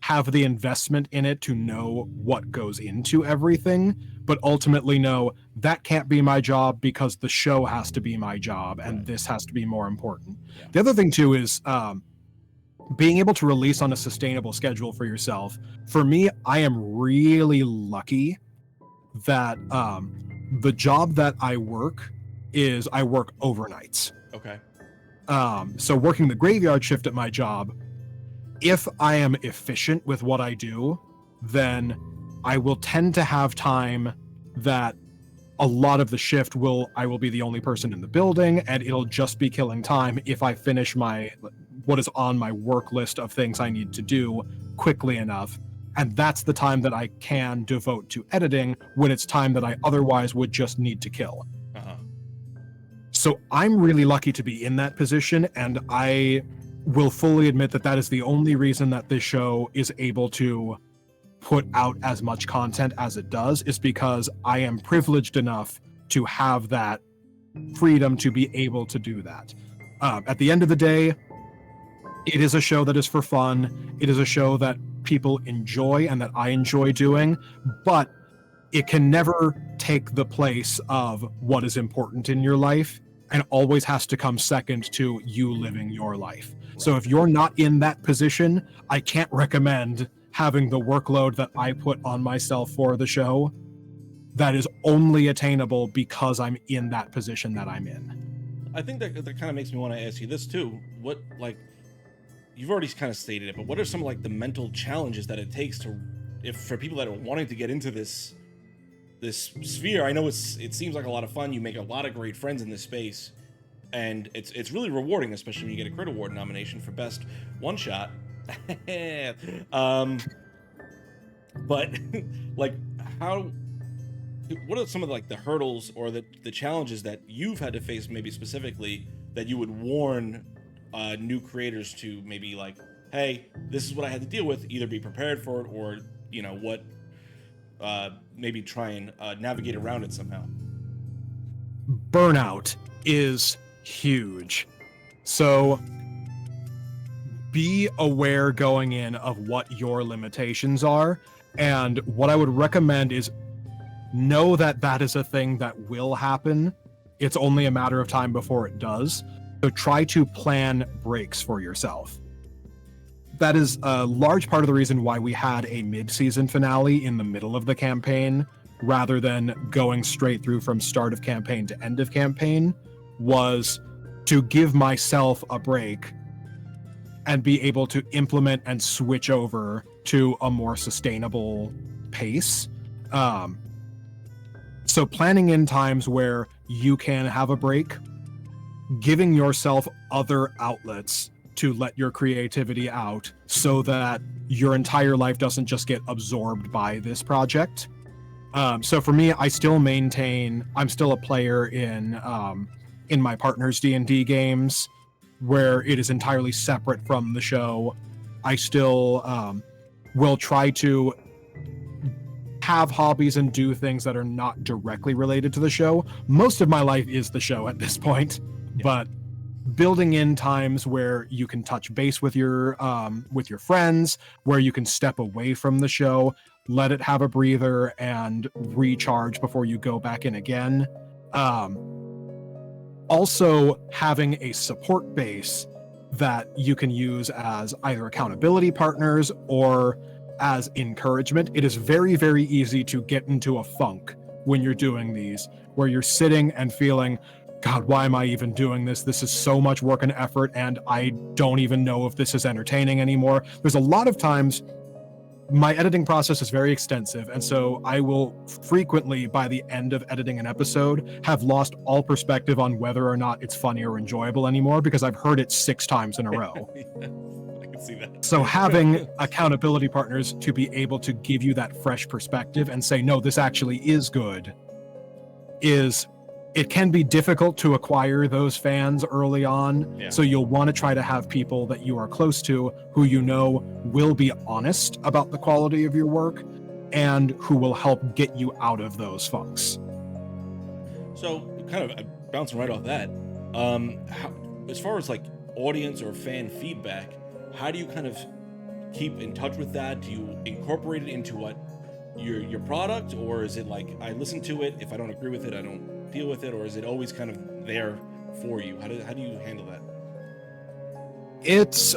have the investment in it, to know what goes into everything, but ultimately know that can't be my job because the show has to be my job, and this has to be more important. Yeah. The other thing too is being able to release on a sustainable schedule for yourself. For me, I am really lucky that the job that I work overnights. Okay. So working the graveyard shift at my job, if I am efficient with what I do, then I will tend to have time that a lot of the shift I will be the only person in the building, and it'll just be killing time if I finish what is on my work list of things I need to do quickly enough. And that's the time that I can devote to editing when it's time that I otherwise would just need to kill. So I'm really lucky to be in that position, and I will fully admit that that is the only reason that this show is able to put out as much content as it does is because I am privileged enough to have that freedom to be able to do that. At the end of the day, it is a show that is for fun. It is a show that people enjoy and that I enjoy doing, but it can never take the place of what is important in your life, and always has to come second to you living your life. So if you're not in that position, I can't recommend having the workload that I put on myself for the show that is only attainable because I'm in that position that I'm in. I think that kind of makes me want to ask you this too. What, like, you've already kind of stated it, but what are some like the mental challenges that it takes to, if for people that are wanting to get into this sphere? I know it seems like a lot of fun. You make a lot of great friends in this space, and it's really rewarding, especially when you get a Crit Award nomination for best one shot. But like, what are some of like the hurdles or the challenges that you've had to face, maybe specifically, that you would warn new creators to, maybe like, hey, this is what I had to deal with, either be prepared for it or, you know, what, maybe try and navigate around it somehow? Burnout is huge. So be aware going in of what your limitations are. And what I would recommend is know that that is a thing that will happen. It's only a matter of time before it does. So try to plan breaks for yourself. That is a large part of the reason why we had a mid-season finale in the middle of the campaign, rather than going straight through from start of campaign to end of campaign, was to give myself a break and be able to implement and switch over to a more sustainable pace. So planning in times where you can have a break, giving yourself other outlets to let your creativity out so that your entire life doesn't just get absorbed by this project. So for me, I'm still a player in my partner's D&D games, where it is entirely separate from the show. I still will try to have hobbies and do things that are not directly related to the show. Most of my life is the show at this point, but building in times where you can touch base with your friends, where you can step away from the show, let it have a breather and recharge before you go back in again. Also having a support base that you can use as either accountability partners or as encouragement. It is very, very easy to get into a funk when you're doing these, where you're sitting and feeling, God, why am I even doing this? This is so much work and effort, and I don't even know if this is entertaining anymore. There's a lot of times my editing process is very extensive, and so I will frequently, by the end of editing an episode, have lost all perspective on whether or not it's funny or enjoyable anymore, because I've heard it 6 times in a row. I can see that. So having accountability partners to be able to give you that fresh perspective and say, no, this actually is good, it can be difficult to acquire those fans early on. Yeah. So you'll want to try to have people that you are close to who you know will be honest about the quality of your work and who will help get you out of those funks. So kind of bouncing right off that, as far as like audience or fan feedback, how do you kind of keep in touch with that? Do you incorporate it into what your product, or is it like, I listen to it, if I don't agree with it, I don't deal with it, or is it always kind of there for you? How do you handle that? It's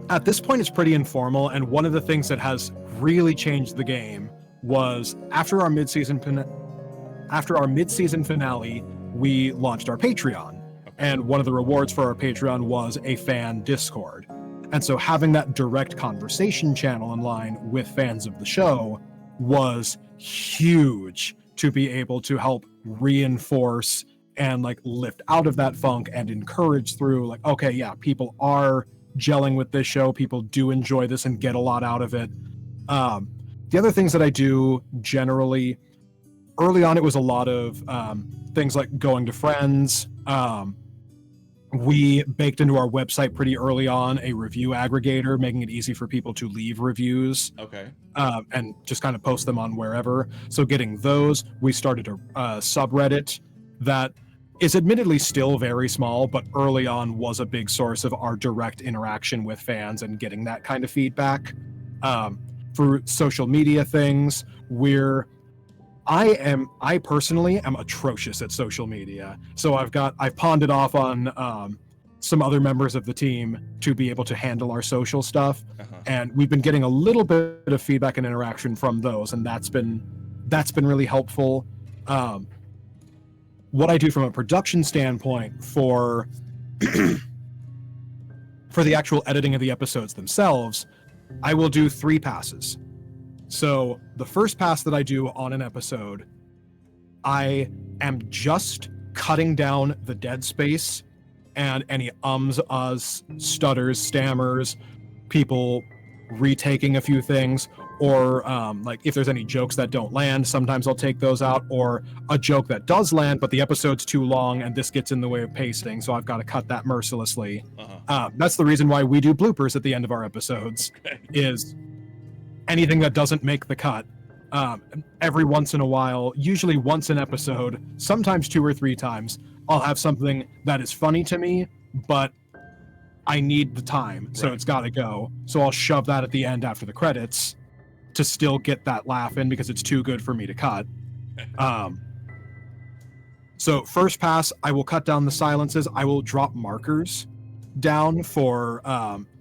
at this point it's pretty informal, and one of the things that has really changed the game was after our mid-season finale, we launched our Patreon. And one of the rewards for our Patreon was a fan Discord. And so having that direct conversation channel in line with fans of the show was huge to be able to help reinforce and like lift out of that funk and encourage through, like, okay, yeah, people are gelling with this show. People do enjoy this and get a lot out of it. The other things that I do generally, early on, it was a lot of things like going to friends, We baked into our website pretty early on a review aggregator, making it easy for people to leave reviews. Okay. And just kind of post them on wherever. So getting those, we started a subreddit that is admittedly still very small, but early on was a big source of our direct interaction with fans and getting that kind of feedback. For social media things, I personally am atrocious at social media. So I've pawned it off on some other members of the team to be able to handle our social stuff. And we've been getting a little bit of feedback and interaction from those, and that's been really helpful. What I do from a production standpoint for the actual editing of the episodes themselves, I will do 3 passes. So the first pass that I do on an episode, I am just cutting down the dead space and any ums, uhs, stutters, stammers, people retaking a few things, or like if there's any jokes that don't land, sometimes I'll take those out, or a joke that does land, but the episode's too long and this gets in the way of pacing, so I've got to cut that mercilessly. That's the reason why we do bloopers at the end of our episodes, is anything that doesn't make the cut. Every once in a while, usually once an episode, sometimes 2 or 3 times, I'll have something that is funny to me, but I need the time, so it's got to go. So I'll shove that at the end after the credits to still get that laugh in because it's too good for me to cut. So first pass, I will cut down the silences. I will drop markers down for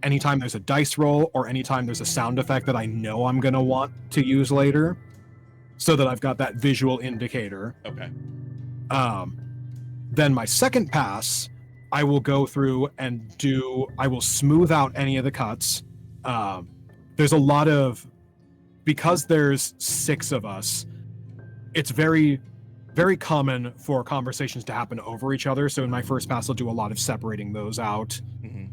anytime there's a dice roll or anytime there's a sound effect that I know I'm going to want to use later, so that I've got that visual indicator. Okay. Then my second pass, I will go through and I will smooth out any of the cuts. There's a lot of, because there's 6 of us, it's very, very common for conversations to happen over each other. So in my first pass, I'll do a lot of separating those out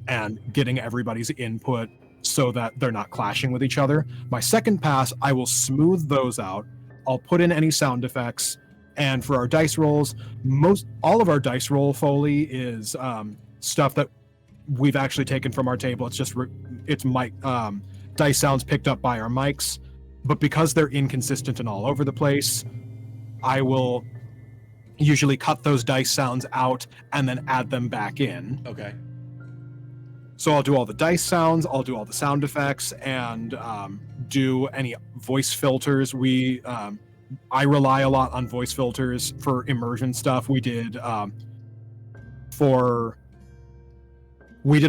and getting everybody's input so that they're not clashing with each other. My second pass, I will smooth those out. I'll put in any sound effects. And for our dice rolls, all of our dice roll foley is stuff that we've actually taken from our table. It's just it's mic dice sounds picked up by our mics, but because they're inconsistent and all over the place, I will usually cut those dice sounds out and then add them back in. Okay. So I'll do all the dice sounds, I'll do all the sound effects, and do any voice filters. I rely a lot on voice filters for immersion stuff. We did a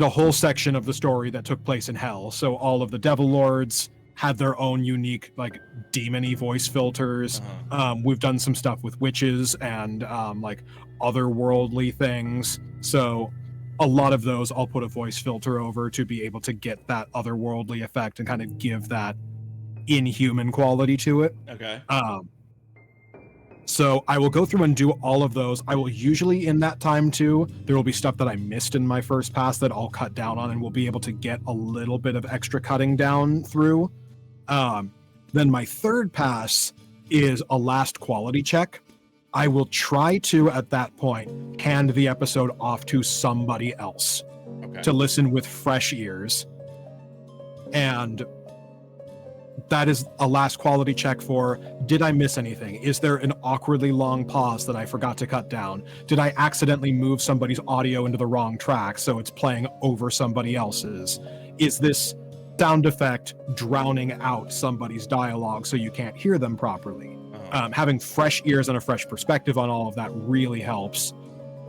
whole section of the story that took place in hell. So all of the devil lords had their own unique, like, demon-y voice filters. We've done some stuff with witches and like otherworldly things. So a lot of those I'll put a voice filter over to be able to get that otherworldly effect and kind of give that inhuman quality to it. Okay. So I will go through and do all of those. I will usually, in that time too, there will be stuff that I missed in my first pass that I'll cut down on, and we'll be able to get a little bit of extra cutting down through. Then my third pass is a last quality check. I will try to, at that point, hand the episode off to somebody else to listen with fresh ears. And that is a last quality check for, did I miss anything? Is there an awkwardly long pause that I forgot to cut down? Did I accidentally move somebody's audio into the wrong track so it's playing over somebody else's? Is this sound effect drowning out somebody's dialogue so you can't hear them properly? Having fresh ears and a fresh perspective on all of that really helps.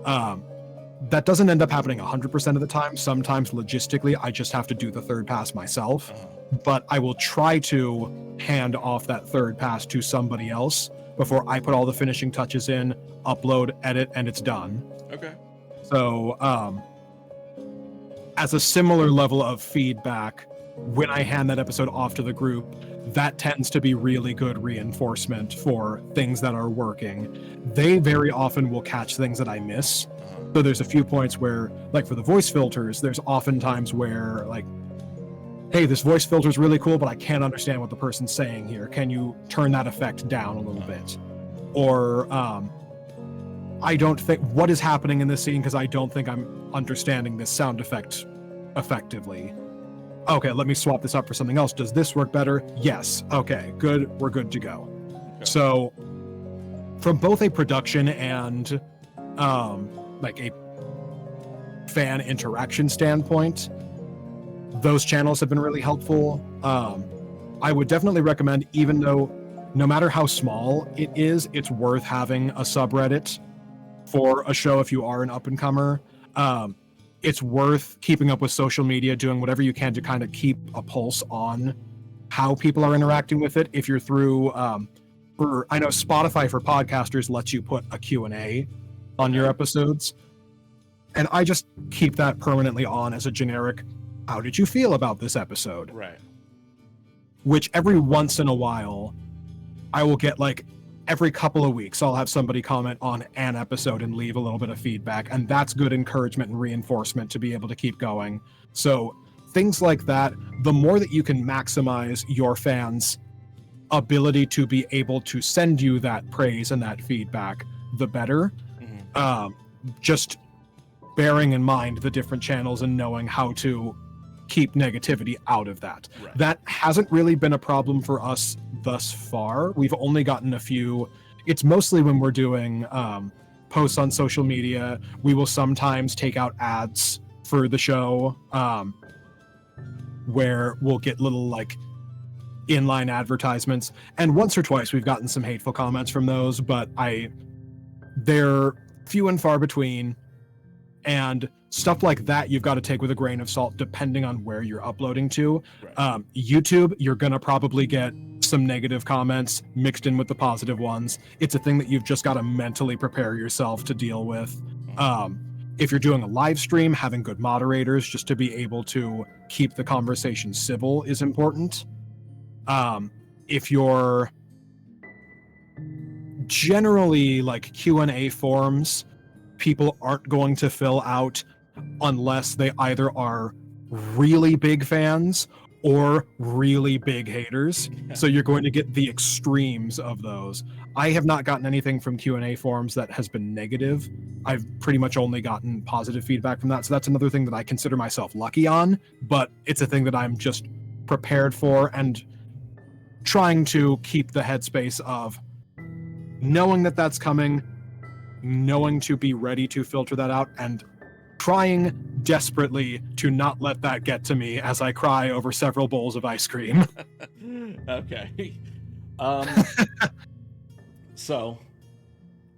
That doesn't end up happening 100% of the time. Sometimes logistically, I just have to do the third pass myself. But I will try to hand off that third pass to somebody else before I put all the finishing touches in, upload, edit, and it's done. Okay. So, as a similar level of feedback, when I hand that episode off to the group, that tends to be really good reinforcement for things that are working. They very often will catch things that I miss. So there's a few points where, like for the voice filters, there's often times where, like, hey, this voice filter is really cool, but I can't understand what the person's saying here. Can you turn that effect down a little bit? Or I don't think what is happening in this scene, because I don't think I'm understanding this sound effect effectively. Okay, let me swap this up for something else. Does this work better? Yes. Okay, good. We're good to go. Okay. So from both a production and like a fan interaction standpoint, those channels have been really helpful. I would definitely recommend, even though no matter how small it is, it's worth having a subreddit for a show if you are an up-and-comer. It's worth keeping up with social media, doing whatever you can to kind of keep a pulse on how people are interacting with it. If you're through, I know Spotify for podcasters lets you put a Q&A on your episodes. And I just keep that permanently on as a generic, how did you feel about this episode? Right. Which every once in a while, I will get like every couple of weeks, I'll have somebody comment on an episode and leave a little bit of feedback. And that's good encouragement and reinforcement to be able to keep going. So things like that, the more that you can maximize your fans' ability to be able to send you that praise and that feedback, the better. Mm-hmm. Just bearing in mind the different channels and knowing how to keep negativity out of that. Right. That hasn't really been a problem for us thus far. We've only gotten a few. It's mostly when we're doing posts on social media. We will sometimes take out ads for the show, where we'll get little like inline advertisements. And once or twice we've gotten some hateful comments from those, but they're few and far between. And stuff like that, you've got to take with a grain of salt, depending on where you're uploading to. Right. YouTube, you're going to probably get some negative comments mixed in with the positive ones. It's a thing that you've just got to mentally prepare yourself to deal with. If you're doing a live stream, having good moderators just to be able to keep the conversation civil is important. If you're generally like Q&A forums, people aren't going to fill out unless they either are really big fans or really big haters. Yeah. So you're going to get the extremes of those. I have not gotten anything from Q&A forums that has been negative. I've pretty much only gotten positive feedback from that. So that's another thing that I consider myself lucky on, but it's a thing that I'm just prepared for and trying to keep the headspace of knowing that that's coming, knowing to be ready to filter that out, and trying desperately to not let that get to me as I cry over several bowls of ice cream. Okay. So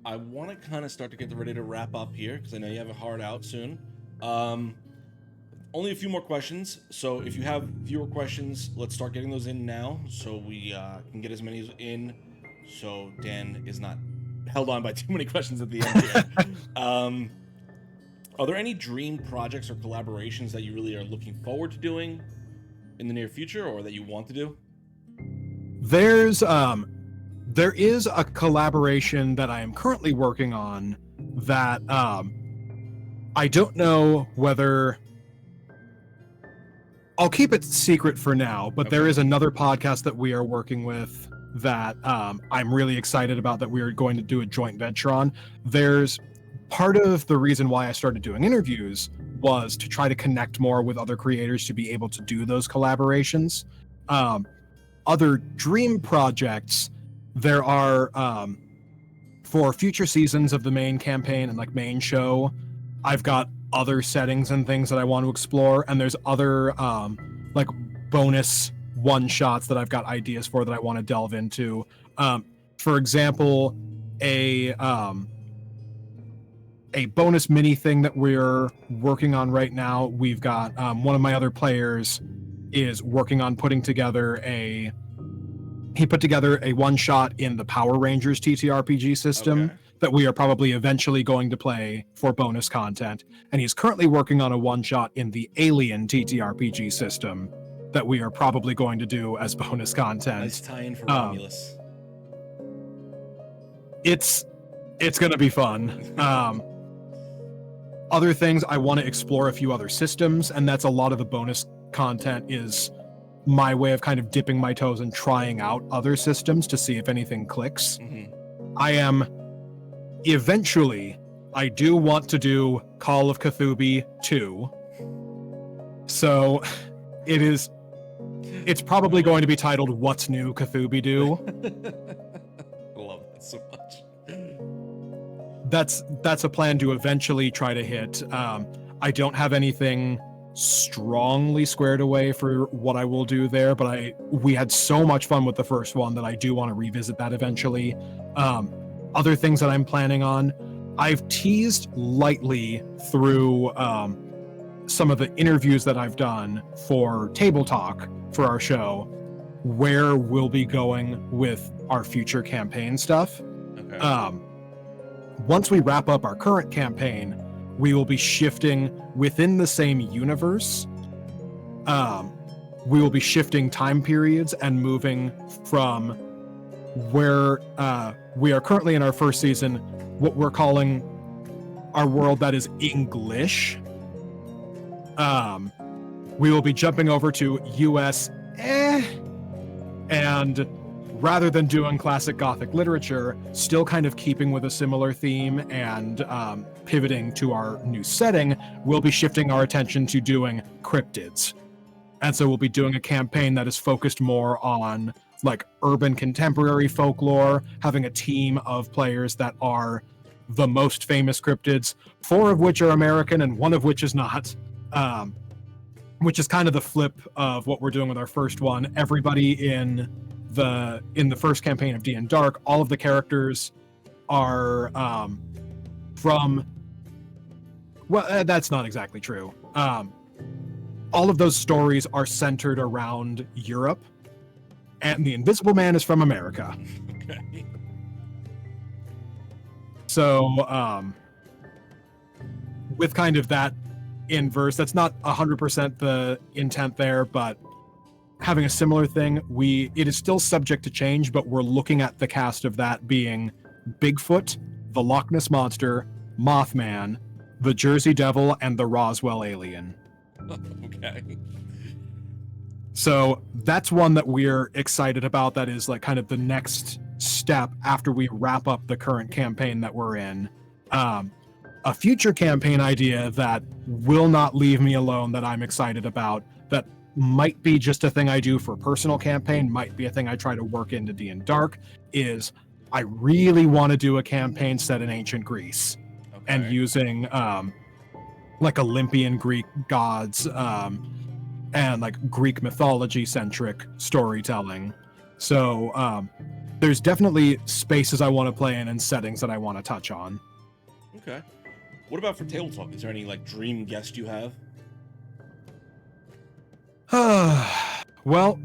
I want to kind of start to get ready to wrap up here because I know you have a hard out soon. Only a few more questions. So if you have fewer questions, let's start getting those in now so we can get as many in so Dan is not held on by too many questions at the end here. Are there any dream projects or collaborations that you really are looking forward to doing in the near future or that you want to do? There is a collaboration that I am currently working on that I don't know whether I'll keep it secret for now, but okay. There is another podcast that we are working with that I'm really excited about that we are going to do a joint venture on. There's part of the reason why I started doing interviews was to try to connect more with other creators to be able to do those collaborations. Other dream projects, there are for future seasons of the main campaign and like main show, I've got other settings and things that I want to explore, and there's other like bonus one-shots that I've got ideas for that I want to delve into. For example, a bonus mini thing that we're working on right now. We've got one of my other players is working on putting together he put together a one-shot in the Power Rangers TTRPG system that we are probably eventually going to play for bonus content. And he's currently working on a one-shot in the Alien TTRPG system that we are probably going to do as bonus content. Nice tie-in for Romulus. It's going to be fun. Other things, I want to explore a few other systems, and that's a lot of the bonus content is my way of kind of dipping my toes and trying out other systems to see if anything clicks. Mm-hmm. I am eventually I do want to do Call of Cthulhu 2. So it's probably going to be titled What's New Cthooby Doo. I love that so much. That's a plan to eventually try to hit. I don't have anything strongly squared away for what I will do there, but we had so much fun with the first one that I do want to revisit that eventually. Other things that I'm planning on, I've teased lightly through some of the interviews that I've done for Table Talk for our show, where we'll be going with our future campaign stuff. Okay. Once we wrap up our current campaign, we will be shifting within the same universe. We will be shifting time periods and moving from where we are currently in our first season, what we're calling our world that is English. We will be jumping over to US, and rather than doing classic Gothic literature, still kind of keeping with a similar theme and pivoting to our new setting, we'll be shifting our attention to doing cryptids. And so we'll be doing a campaign that is focused more on like urban contemporary folklore, having a team of players that are the most famous cryptids, 4 of which are American and 1 of which is not. Which is kind of the flip of what we're doing with our first one. Everybody in the first campaign of D&Dark, all of the characters are from, well, that's not exactly true. All of those stories are centered around Europe, and the Invisible Man is from America. Okay. So with kind of that inverse, that's not 100% the intent there, but having a similar thing, it is still subject to change, but we're looking at the cast of that being Bigfoot, the Loch Ness Monster, Mothman, the Jersey Devil, and the Roswell Alien. Okay. So that's one that we're excited about. That is like kind of the next step after we wrap up the current campaign that we're in. A future campaign idea that will not leave me alone that I'm excited about, that might be just a thing I do for personal campaign, might be a thing I try to work into D&Dark, is I really want to do a campaign set in ancient Greece. Okay. And using like Olympian Greek gods and like Greek mythology centric storytelling. So there's definitely spaces I want to play in and settings that I want to touch on. Okay. What about for Table Talk? Is there any like dream guest you have? Well,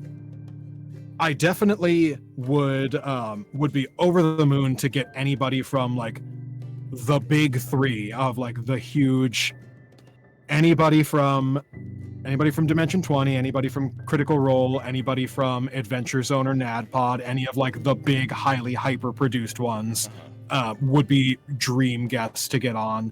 I definitely would be over the moon to get anybody from like the big 3 of like the huge, anybody from Dimension 20, anybody from Critical Role, anybody from Adventure Zone or NADPOD, any of like the big highly hyper produced ones would be dream guests to get on.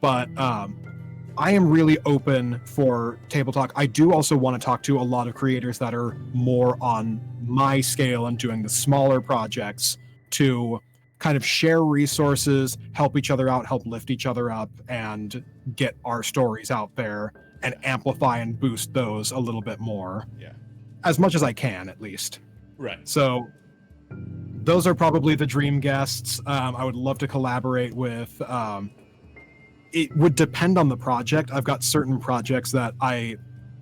But I am really open for Table Talk. I do also want to talk to a lot of creators that are more on my scale and doing the smaller projects to kind of share resources, help each other out, help lift each other up, and get our stories out there and amplify and boost those a little bit more. Yeah. As much as I can, at least. Right. So those are probably the dream guests. I would love to collaborate with... it would depend on the project. I've got certain projects that I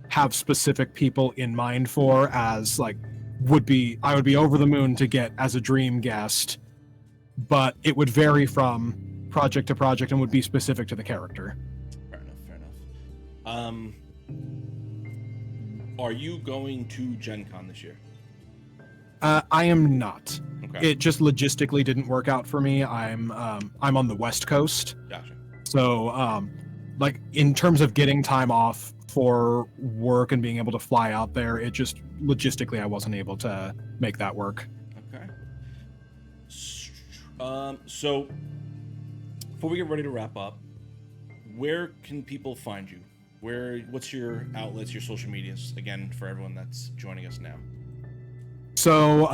have specific people in mind for as like I would be over the moon to get as a dream guest, but it would vary from project to project and would be specific to the character. Fair enough. Are you going to Gen Con this year? I am not. Okay. It just logistically didn't work out for me. I'm on the West Coast. Gotcha. So, like in terms of getting time off for work and being able to fly out there, it just logistically I wasn't able to make that work. Okay. So before we get ready to wrap up, where can people find you? What's your outlets, your social medias, again, for everyone that's joining us now? So,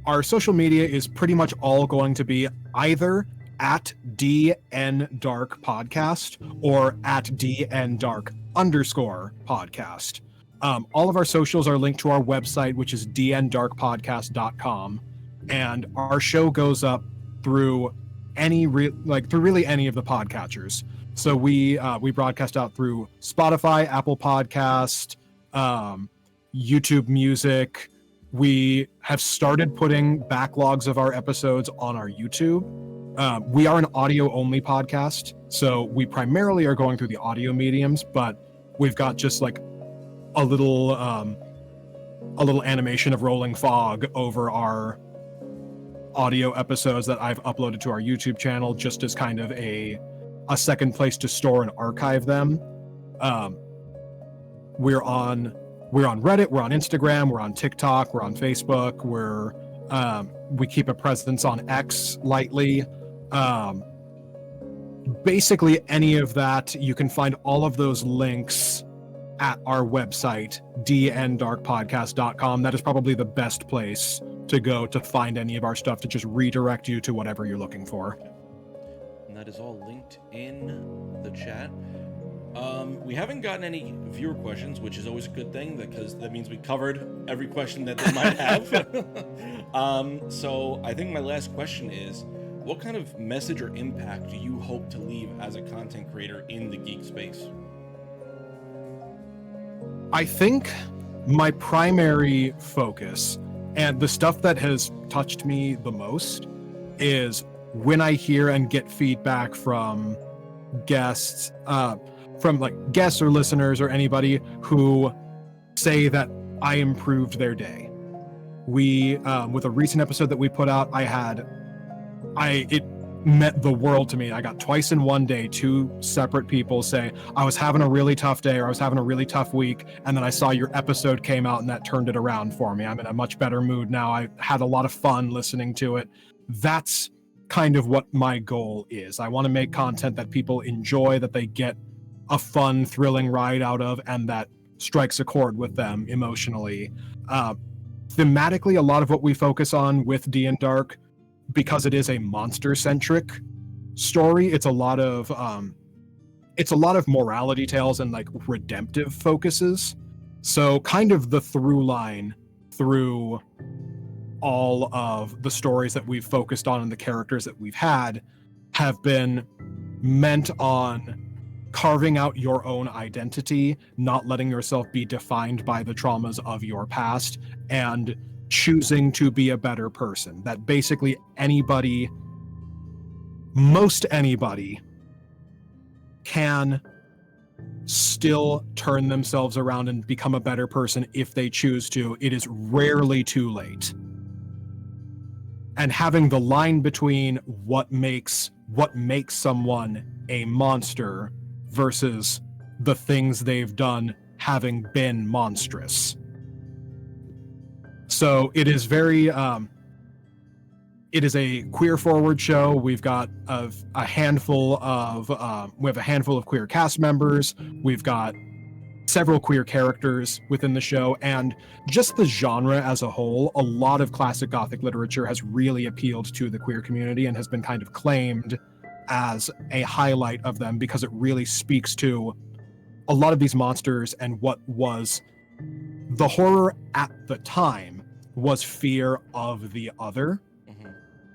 our social media is pretty much all going to be either at dndarkpodcast or at dndark_podcast. All of our socials are linked to our website, which is dndarkpodcast.com, and our show goes up through through really any of the podcatchers. So we broadcast out through Spotify, Apple Podcast, YouTube Music. We have started putting backlogs of our episodes on our YouTube. We are an audio-only podcast, so we primarily are going through the audio mediums, but we've got just like a little animation of rolling fog over our audio episodes that I've uploaded to our YouTube channel, just as kind of a second place to store and archive them. We're on Reddit, we're on Instagram, we're on TikTok, we're on Facebook, we keep a presence on X lightly. Basically any of that, you can find all of those links at our website, dndarkpodcast.com. That is probably the best place to go to find any of our stuff, to just redirect you to whatever you're looking for. And that is all linked in the chat. We haven't gotten any viewer questions, which is always a good thing, because that means we covered every question that they might have. So I think my last question is, what kind of message or impact do you hope to leave as a content creator in the geek space? I think my primary focus, and the stuff that has touched me the most, is when I hear and get feedback from guests, guests or listeners or anybody who say that I improved their day. We, with a recent episode that we put out, it meant the world to me. I got twice in one day, 2 separate people say, I was having a really tough day, or I was having a really tough week, and then I saw your episode came out and that turned it around for me. I'm in a much better mood now. I had a lot of fun listening to it. That's kind of what my goal is. I want to make content that people enjoy, that they get a fun, thrilling ride out of, and that strikes a chord with them emotionally. Thematically, a lot of what we focus on with D&Dark, because it is a monster-centric story, it's a lot of morality tales and like redemptive focuses. So kind of the through line through all of the stories that we've focused on and the characters that we've had have been meant on carving out your own identity, not letting yourself be defined by the traumas of your past, and choosing to be a better person. That basically most anybody can still turn themselves around and become a better person if they choose to. It is rarely too late. And having the line between what makes someone a monster versus the things they've done having been monstrous. So it is very, it is a queer forward show. We've got a handful of queer cast members. We've got several queer characters within the show, and just the genre as a whole, a lot of classic Gothic literature has really appealed to the queer community and has been kind of claimed as a highlight of them, because it really speaks to a lot of these monsters, and what was the horror at the time was fear of the other. Mm-hmm.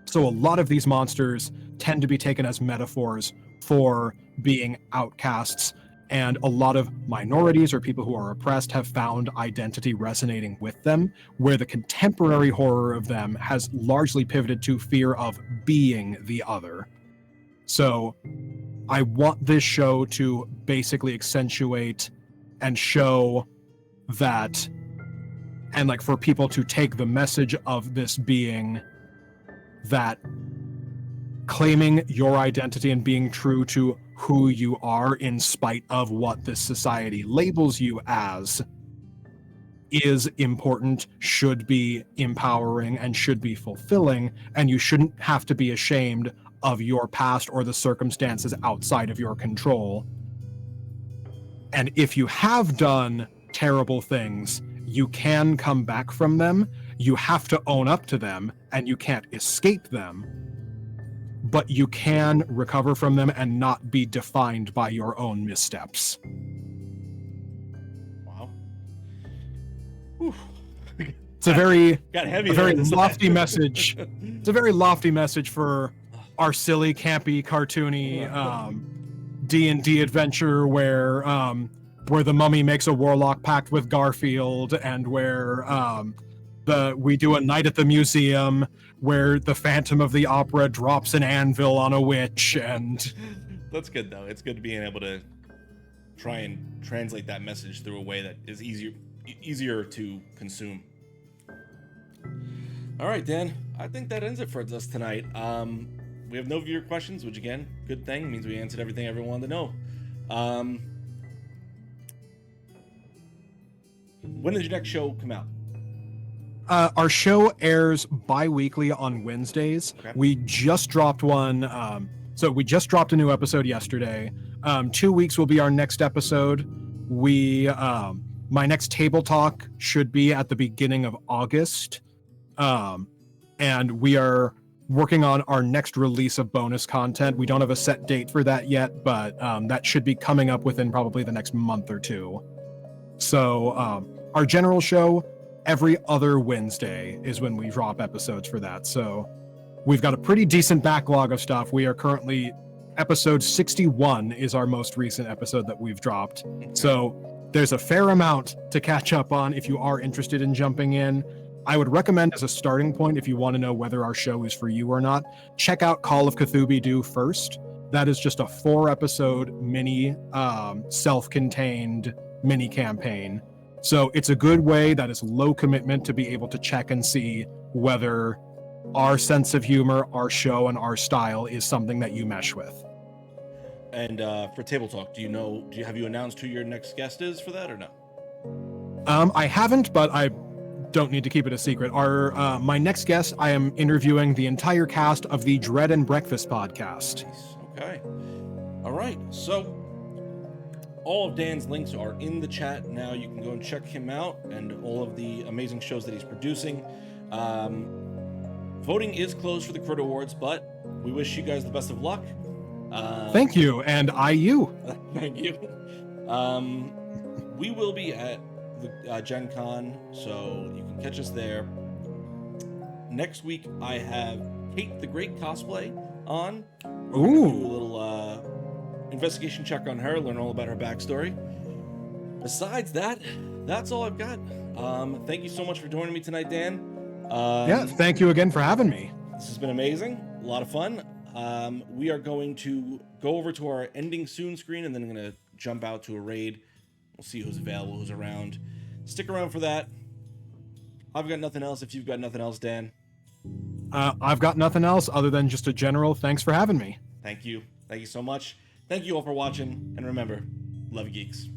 So a lot of these monsters tend to be taken as metaphors for being outcasts, and a lot of minorities or people who are oppressed have found identity resonating with them, where the contemporary horror of them has largely pivoted to fear of being the other. So I want this show to basically accentuate and show that, and like for people to take the message of this being that claiming your identity and being true to who you are in spite of what this society labels you as is important, should be empowering, and should be fulfilling, and you shouldn't have to be ashamed of your past or the circumstances outside of your control. And if you have done terrible things, you can come back from them. You have to own up to them, and you can't escape them. but you can recover from them and not be defined by your own missteps. Wow. Whew. It's a very lofty message. It's a very lofty message for our silly, campy, cartoony D&D adventure where the mummy makes a warlock pact with Garfield, and where we do a night at the museum where the Phantom of the Opera drops an anvil on a witch. And that's good, though. It's good being able to try and translate that message through a way that is easier to consume. All right, Dan, I think that ends it for us tonight. We have no viewer questions, which again, good thing, means we answered everything everyone wanted to know. When does your next show come out? Our show airs bi-weekly on Wednesdays. Okay. We just dropped one. So we just dropped a new episode yesterday. 2 weeks will be our next episode. My next table talk should be at the beginning of August. And we are working on our next release of bonus content. We don't have a set date for that yet, but that should be coming up within probably the next month or two. So our general show, every other Wednesday is when we drop episodes for that. So we've got a pretty decent backlog of stuff. We are currently, episode 61 is our most recent episode that we've dropped. So there's a fair amount to catch up on if you are interested in jumping in. I would recommend, as a starting point, if you want to know whether our show is for you or not, check out Call of Cthulhu Doo first. That is just a 4-episode mini, self-contained mini campaign. So it's a good way that is low commitment to be able to check and see whether our sense of humor, our show, and our style is something that you mesh with. And for Table Talk, have you announced who your next guest is for that or no? I haven't, but I don't need to keep it a secret. My next guest, I am interviewing the entire cast of the Dread and Breakfast podcast. Nice. Okay. All right. So all of Dan's links are in the chat now. You can go and check him out and all of the amazing shows that he's producing. Voting is closed for the Crit Awards, but we wish you guys the best of luck. Thank you, and you. Thank you. We will be at the Gen Con, so you can catch us there. Next week, I have Kate the Great Cosplay on. We're gonna do a little investigation check on her, learn all about her backstory. Besides that, that's all I've got. Thank you so much for joining me tonight, Dan. Yeah, thank you again for having me. This has been amazing, a lot of fun. We are going to go over to our ending soon screen, and then I'm going to jump out to a raid. We'll see who's available, who's around. Stick around for that. I've got nothing else if you've got nothing else, Dan. I've got nothing else other than just a general thanks for having me. Thank you. Thank you so much. Thank you all for watching, and remember, love you, geeks.